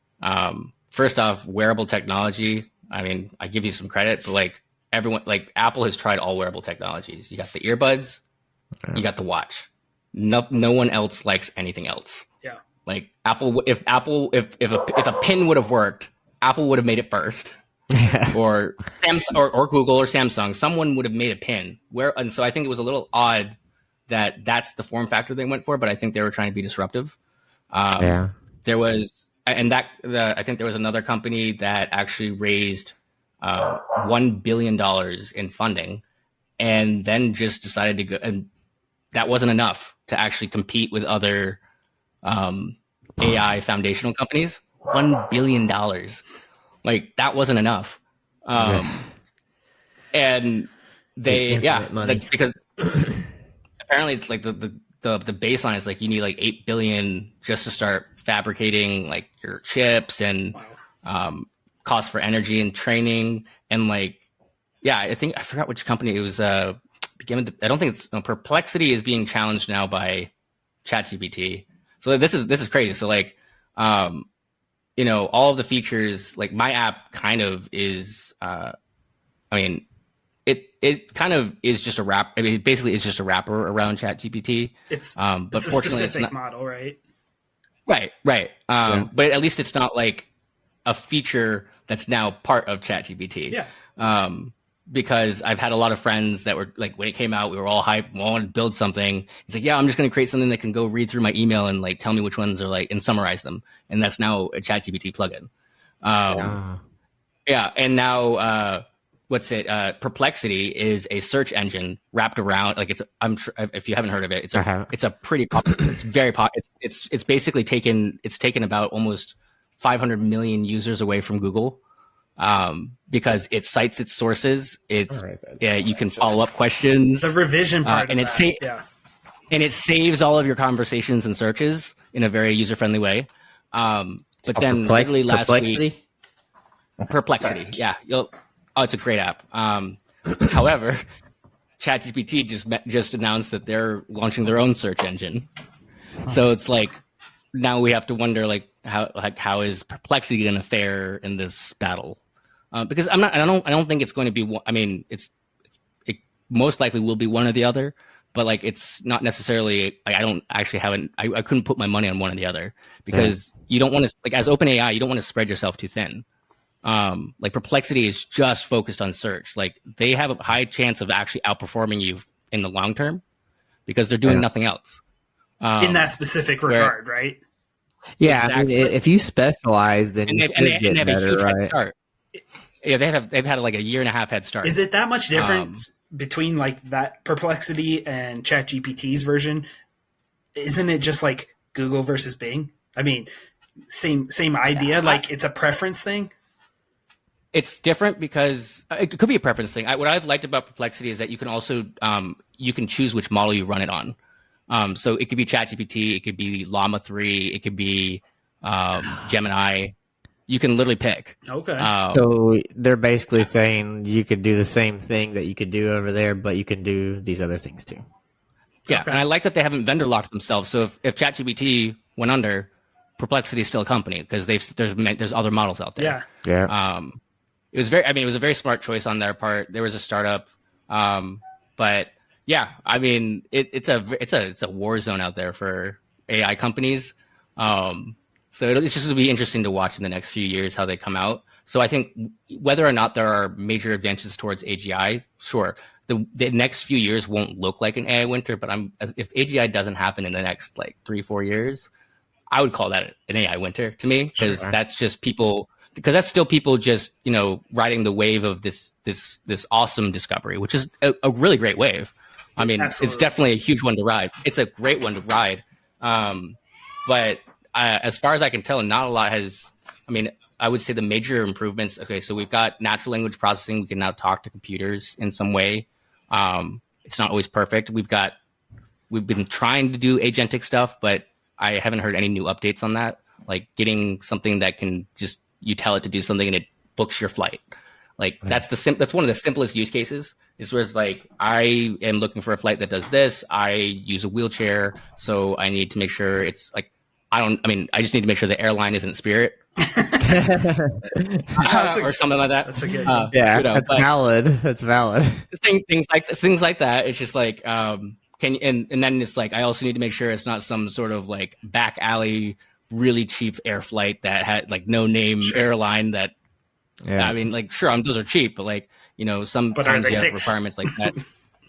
first off, wearable technology. I mean, I give you some credit, but like everyone, like Apple has tried all wearable technologies. You got the earbuds, you got the watch. No one else likes anything else. Yeah. Like if a pin would have worked, Apple would have made it first. or Google or Samsung, someone would have made a pin. And so I think it was a little odd that that's the form factor they went for, but I think they were trying to be disruptive. There was, I think there was another company that actually raised $1 billion in funding, and then just decided to go, and that wasn't enough to actually compete with other AI foundational companies. $1 billion. Like that wasn't enough. And they, money. because apparently it's like the baseline is like you need like 8 billion just to start fabricating like your chips and cost for energy and training. And like, I forgot which company it was. I don't think it's Perplexity is being challenged now by ChatGPT. So this is crazy. So like, all of the features, like my app kind of is, it kind of is just a wrap. I mean, basically it's just a wrapper around ChatGPT. But it's a specific model, right? Right. But at least it's not like a feature that's now part of ChatGPT. Yeah. Because I've had a lot of friends that were like, when it came out, we were all hyped, we all wanted to build something. It's like, I'm just going to create something that can go read through my email and like tell me which ones are like, and summarize them. And that's now a ChatGPT plugin. And now, Perplexity is a search engine wrapped around, like I'm sure if you haven't heard of it, it's a pretty popular, it's very popular. It's basically taken about almost 500 million users away from Google. Because it cites its sources. You can follow up questions. The revision part, and it saves all of your conversations and searches in a very user friendly way. But then literally last week, Perplexity, it's a great app. However, ChatGPT just announced that they're launching their own search engine. So it's like now we have to wonder how is Perplexity going to fare in this battle? Because I don't think it's going to be one. I mean, it most likely will be one or the other, but like it's not necessarily. Like, I don't actually have I couldn't put my money on one or the other because you don't want to, like, as OpenAI, you don't want to spread yourself too thin. Like Perplexity is just focused on search. Like they have a high chance of actually outperforming you in the long term because they're doing nothing else. In that specific regard, right? Yeah, Exactly. I mean, if you specialize, then they have a huge head start. Yeah, they've had like a year and a half head start. Is it that much difference between like that Perplexity and ChatGPT's version? Isn't it just like Google versus Bing? I mean, same idea. Like it's a preference thing. It's different because it could be a preference thing. What I've liked about Perplexity is that you can also you can choose which model you run it on. So it could be ChatGPT, it could be Llama 3, it could be Gemini. You can literally pick. Okay. So they're basically saying you could do the same thing that you could do over there, but you can do these other things too. Yeah, Okay. and I like that they haven't vendor locked themselves. So if ChatGPT went under, Perplexity is still a company because there's other models out there. Yeah. It was a very smart choice on their part. There was a startup, but yeah, I mean, it's a war zone out there for AI companies. So it's just going to be interesting to watch in the next few years how they come out. So I think whether or not there are major advances towards AGI, sure, the next few years won't look like an AI winter. But if AGI doesn't happen in the next like 3-4 years, I would call that an AI winter to me because that's just people. Because that's still people just, riding the wave of this awesome discovery, which is a really great wave. I mean, Absolutely. It's definitely a huge one to ride. It's a great one to ride. But as far as I can tell, not a lot has, I would say the major improvements. Okay, so we've got natural language processing. We can now talk to computers in some way. It's not always perfect. We've been trying to do agentic stuff, but I haven't heard any new updates on that. Like getting something that can just, you tell it to do something and it books your flight. Like that's one of the simplest use cases. Is where it's like, I am looking for a flight that does this. I use a wheelchair, so I need to make sure it's like, I just need to make sure the airline isn't Spirit. or something like that. That's a good that's valid. That's valid. Things like that. It's just like, and then it's like, I also need to make sure it's not some sort of like back alley, really cheap air flight that had like no name airline that, I mean, like, sure, those are cheap, but like, sometimes you have requirements like that.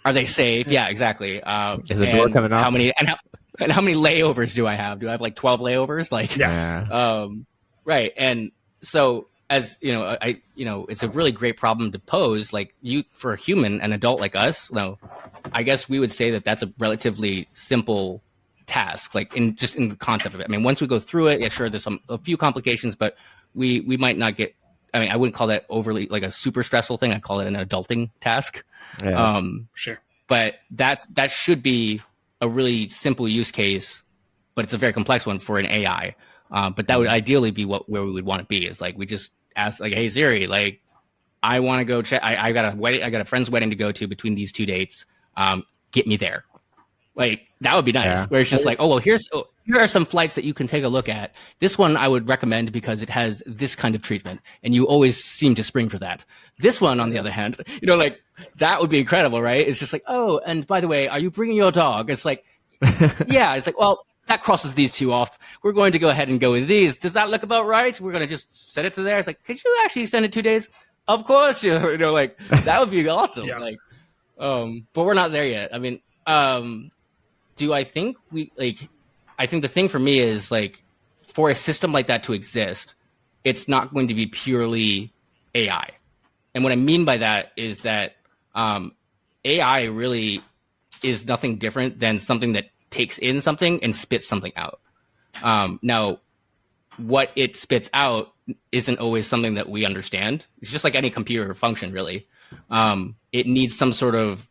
Are they safe? Yeah, exactly. Is the door coming off? How many layovers do I have? Do I have like 12 layovers? Like, right. And so as it's a really great problem to pose. Like for a human, an adult like us, I guess we would say that that's a relatively simple task, like in the concept of it. I mean, once we go through it, yeah, sure, there's a few complications, but we might not get, I wouldn't call that overly like a super stressful thing. I call it an adulting task. Yeah. Sure. But that should be a really simple use case, but it's a very complex one for an AI. But that would ideally be where we would want to be. Is like we just ask like, hey Siri, like I want to go check. I got a friend's wedding to go to between these two dates. Get me there. Like that would be nice. Yeah. Where it's just like, oh well, here are some flights that you can take a look at. This one I would recommend because it has this kind of treatment, and you always seem to spring for that. This one, on the other hand, like that would be incredible, right? It's just like, oh, and by the way, are you bringing your dog? It's like, yeah. It's like, well, that crosses these two off. We're going to go ahead and go with these. Does that look about right? We're going to just send it to there. It's like, could you actually extend it 2 days? Of course, like that would be awesome. Yeah. Like, but we're not there yet. I mean, do I think I think the thing for me is like, for a system like that to exist, it's not going to be purely AI. And what I mean by that is that AI really is nothing different than something that takes in something and spits something out. Now, what it spits out isn't always something that we understand. It's just like any computer function, really. It needs some sort of,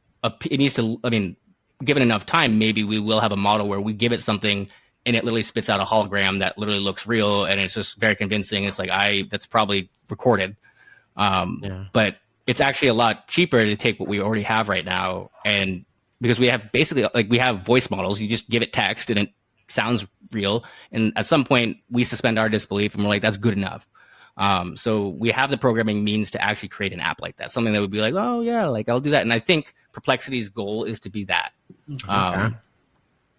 given enough time, maybe we will have a model where we give it something and it literally spits out a hologram that literally looks real and it's just very convincing. It's like, that's probably recorded. But it's actually a lot cheaper to take what we already have right now. And because we have basically, like, we have voice models, you just give it text and it sounds real. And at some point we suspend our disbelief and we're like, that's good enough. So we have the programming means to actually create an app like that, something that would be like, oh yeah, like I'll do that. And I think Perplexity's goal is to be that.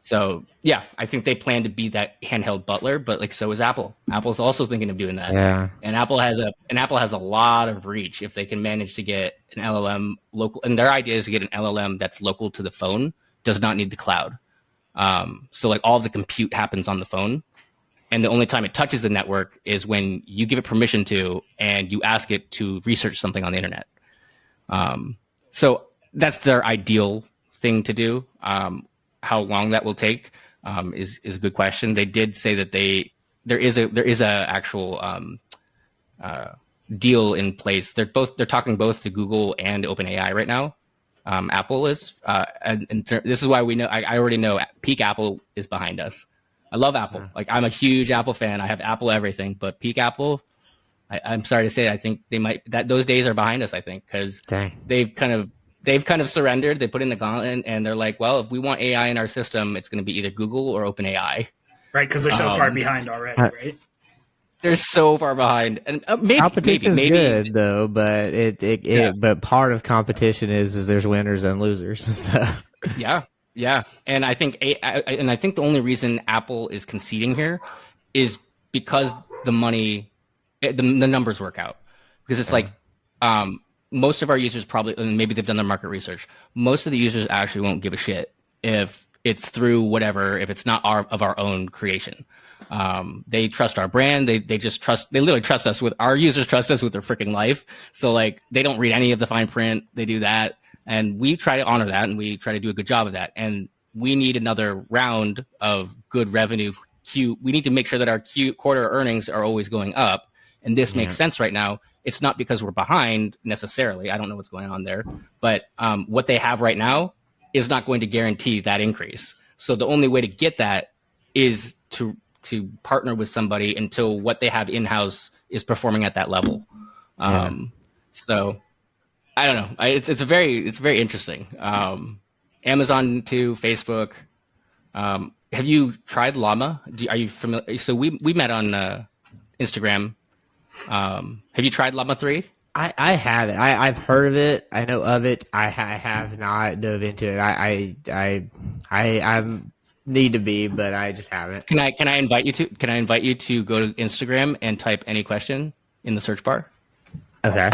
So yeah, I think they plan to be that handheld butler, but like, so is Apple. Apple's also thinking of doing that. Yeah. And Apple has a lot of reach if they can manage to get an LLM local. And their idea is to get an LLM that's local to the phone, does not need the cloud. So like all the compute happens on the phone. And the only time it touches the network is when you give it permission to, and you ask it to research something on the internet. So that's their ideal thing to do. How long that will take is a good question. They did say that there is a actual deal in place. They're talking both to Google and OpenAI right now. Apple is, this is why we know. I already know peak Apple is behind us. I love Apple. Like I'm a huge Apple fan. I have Apple everything, but peak Apple, I'm sorry to say, I think those days are behind us. I think because they've kind of surrendered. They put in the gauntlet and they're like, well, if we want AI in our system, it's going to be either Google or OpenAI. Right, because they're so far behind already, right? They're so far behind, and competition's good though, but but part of competition is there's winners and losers. So. Yeah, and I think the only reason Apple is conceding here is because the money, the numbers work out, because it's like most of our users probably, and maybe they've done their market research, most of the users actually won't give a shit if it's through whatever, if it's not our own creation. They trust our brand. They literally trust us with, our users trust us with their freaking life. So like, they don't read any of the fine print. They do that. And we try to honor that, and we try to do a good job of that. And we need another round of good revenue. We need to make sure that our quarter earnings are always going up. And this makes sense right now. It's not because we're behind necessarily. I don't know what's going on there. But what they have right now is not going to guarantee that increase. So the only way to get that is to to partner with somebody until what they have in-house is performing at that level. So I don't know. It's very interesting. Amazon to Facebook. Have you tried Llama? Are you familiar? So we met on Instagram. Have you tried Llama 3? I haven't. I've heard of it. I know of it. I have not dove into it. I need to be, but I just haven't. Can I invite you to? Can I invite you to go to Instagram and type any question in the search bar? Okay.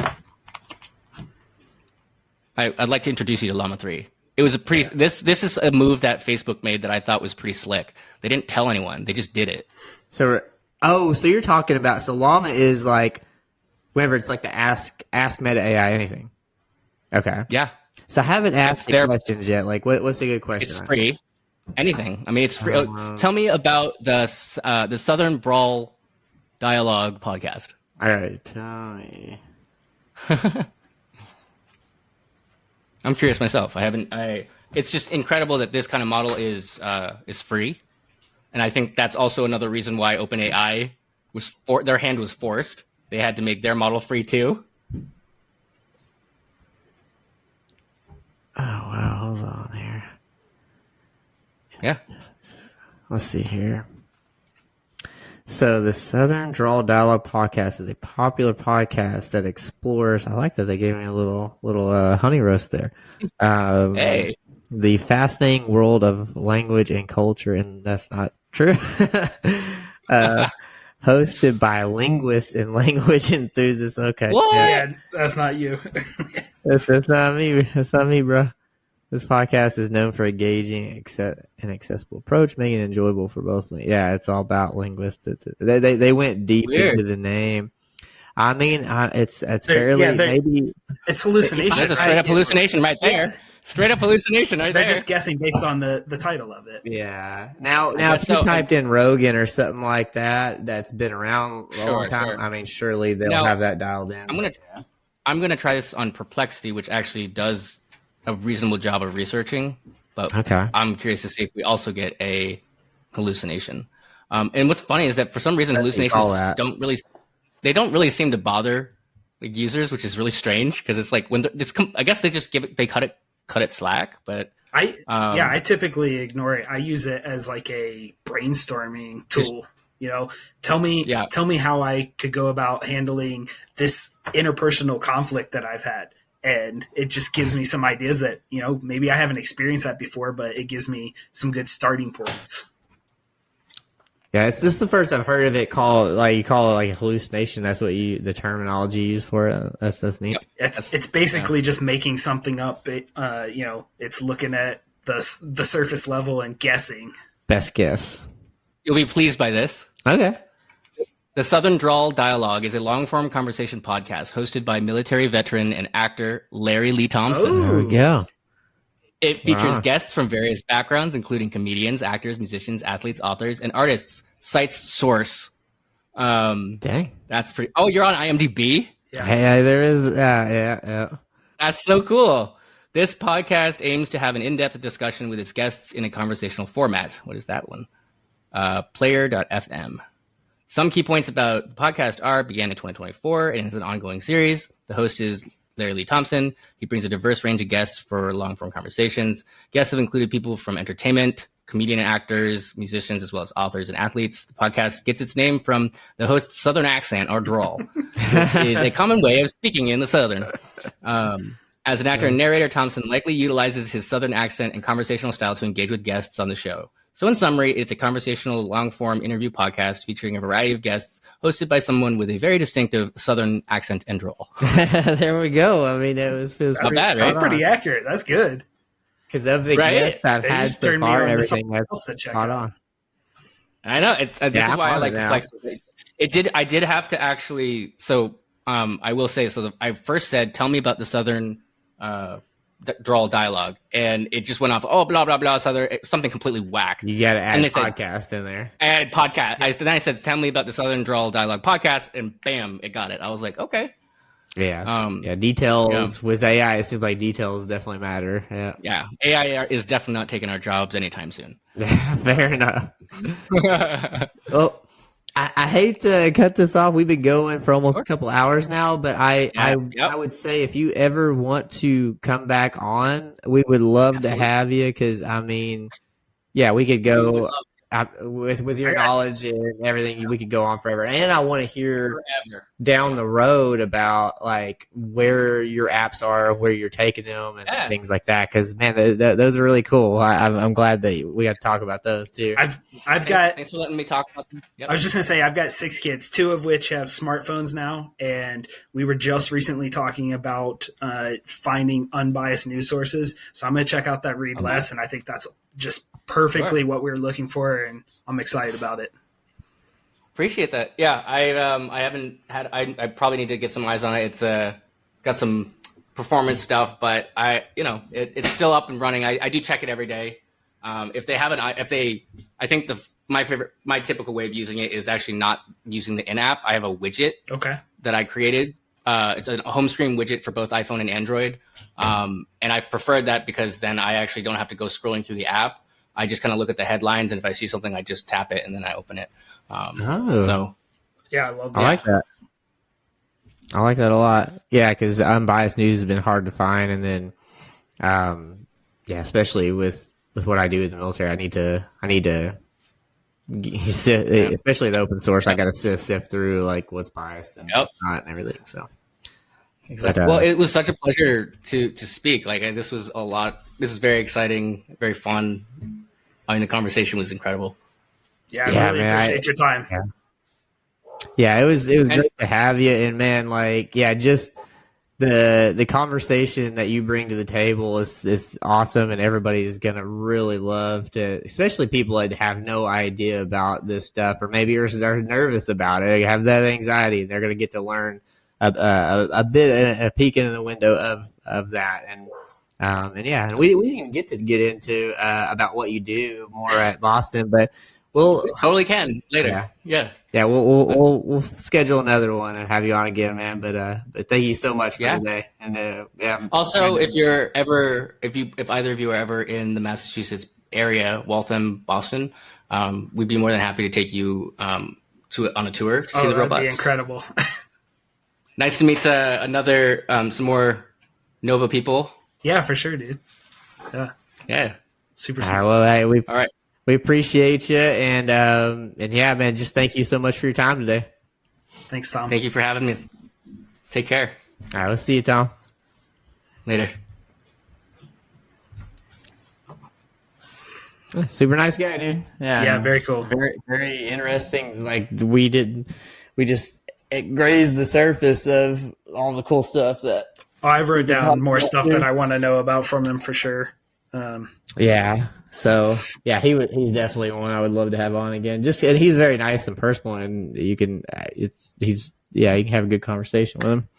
I'd like to introduce you to Llama 3. It was a pretty. This is a move that Facebook made that I thought was pretty slick. They didn't tell anyone. They just did it. So you're talking about Llama is like whenever it's like the ask Meta AI anything. Okay. Yeah. So I haven't asked the questions yet. Like what's a good question? It's free. Anything. I mean, it's free. Tell me about the Southern Brawl Dialogue podcast. All right. Tell me. I'm curious myself. It's just incredible that this kind of model is free, and I think that's also another reason why OpenAI their hand was forced. They had to make their model free too. Oh wow! Hold on here. Yeah. Let's see here. So the Southern Drawl Dialogue podcast is a popular podcast that explores. I like that they gave me a little honey roast there. Hey, the fascinating world of language and culture, and that's not true. Hosted by linguists and language enthusiasts. Okay, yeah, that's not you. that's not me. That's not me, bro. This podcast is known for engaging an accessible approach, making it enjoyable for both. Yeah, it's all about linguistics. They went deep into the name. I mean, it's fairly maybe it's hallucination. That's a straight up hallucination right there. Yeah. Straight up hallucination right there. They're just guessing based on the title of it. Yeah. Now if you typed in Rogan or something like that, that's been around a long time. Sure. I mean, surely they'll have that dialed in. I'm gonna try this on Perplexity, which actually does a reasonable job of researching, but I'm curious to see if we also get a hallucination. And what's funny is that for some reason hallucinations don't really seem to bother like users, which is really strange because it's like when I guess they just they cut it slack, but I typically ignore it. I use it as like a brainstorming tool. Tell me how I could go about handling this interpersonal conflict that I've had. And it just gives me some ideas that, maybe I haven't experienced that before, but it gives me some good starting points. Yeah, this is the first I've heard of it call it like a hallucination. That's what the terminology used for it. That's neat. It's basically just making something up. It's looking at the surface level and guessing. Best guess. You'll be pleased by this. Okay. The Southern Drawl Dialogue is a long-form conversation podcast hosted by military veteran and actor Larry Lee Thompson. Oh, there we go. It features guests from various backgrounds, including comedians, actors, musicians, athletes, authors, and artists. Cites source. Dang. That's pretty... Oh, you're on IMDb? Yeah. Hey, there is... yeah. That's so cool. This podcast aims to have an in-depth discussion with its guests in a conversational format. What is that one? Player.fm. Some key points about the podcast began in 2024 and is an ongoing series. The host is Larry Lee Thompson. He brings a diverse range of guests for long-form conversations. Guests have included people from entertainment, comedian and actors, musicians, as well as authors and athletes. The podcast gets its name from the host's Southern accent or drawl, which is a common way of speaking in the Southern. As an actor and narrator, Thompson likely utilizes his Southern accent and conversational style to engage with guests on the show. So in summary, it's a conversational long-form interview podcast featuring a variety of guests hosted by someone with a very distinctive Southern accent and drawl. There we go. I mean, it feels not bad, right? That's pretty accurate. That's good. Because of the guests I've had so far, everything that's spot on. I know. This is why I like Perplexity. I did have to actually. So I will say. So I first said, "Tell me about the Southern drawl dialogue," and it just went off. Oh, blah blah blah. Southern something completely whack. You got to add podcast in there. Add podcast. Then I said, "Tell me about the Southern Drawl Dialogue podcast," and bam, it got it. I was like, okay. Yeah, details with AI. It seems like details definitely matter. Yeah, AI is definitely not taking our jobs anytime soon. Fair enough. Well, I hate to cut this off. We've been going for almost a couple hours now, but I would say if you ever want to come back on, we would love to have you because I mean, yeah, we could go with your knowledge and everything. We could go on forever, and I want to hear down the road about like where your apps are, where you're taking them, and things like that. Because man, those are really cool. I'm glad that we got to talk about those too. I've got. Thanks for letting me talk about them. Yep. I was just gonna say I've got 6 kids, 2 of which have smartphones now, and we were just recently talking about finding unbiased news sources. So I'm gonna check out that Read Less, and I think that's just perfectly what we were looking for, and I'm excited about it. Appreciate that. Yeah, I haven't had. I probably need to get some eyes on it. It's got some performance stuff, but it's still up and running. I do check it every day. If they haven't, I think my typical way of using it is actually not using the in-app. I have a widget that I created. It's a home screen widget for both iPhone and Android, and I've preferred that because then I actually don't have to go scrolling through the app. I just kind of look at the headlines, and if I see something, I just tap it and then I open it. So yeah, I love that. I like that. I like that a lot. Yeah, because unbiased news has been hard to find, and then especially with what I do in the military, I need to especially the open source. I got to sift through like what's biased and what's not and everything. So. Exactly. Well, it was such a pleasure to speak. Like this was a lot. This was very exciting, very fun. I mean, the conversation was incredible. Yeah, I really appreciate your time. Yeah, it was great to have you, and man, like, just the conversation that you bring to the table is awesome, and everybody is gonna really love to, especially people that have no idea about this stuff, or maybe are nervous about it, have that anxiety, and they're gonna get to learn a bit, a peek into the window of that, and we didn't even get into about what you do more at Boston, but we totally can later. We'll schedule another one and have you on again, man. But thank you so much for today. And also, if either of you are ever in the Massachusetts area, Waltham, Boston, we'd be more than happy to take you on a tour to see the robots. That'd be incredible. Nice to meet some more Nova people. Yeah, for sure, dude. Yeah. Super sweet. All right, well, all right. We appreciate you, and yeah, man, just thank you so much for your time today. Thanks, Thom. Thank you for having me. Take care. All right, we'll see you, Thom. Later. Super nice guy, dude. Yeah, very cool. Very, very interesting. Like we just grazed the surface of all the cool stuff that. I wrote down more stuff that I want to know about from him for sure. Yeah. So yeah, he's definitely one I would love to have on again. And he's very nice and personal, and you can you can have a good conversation with him.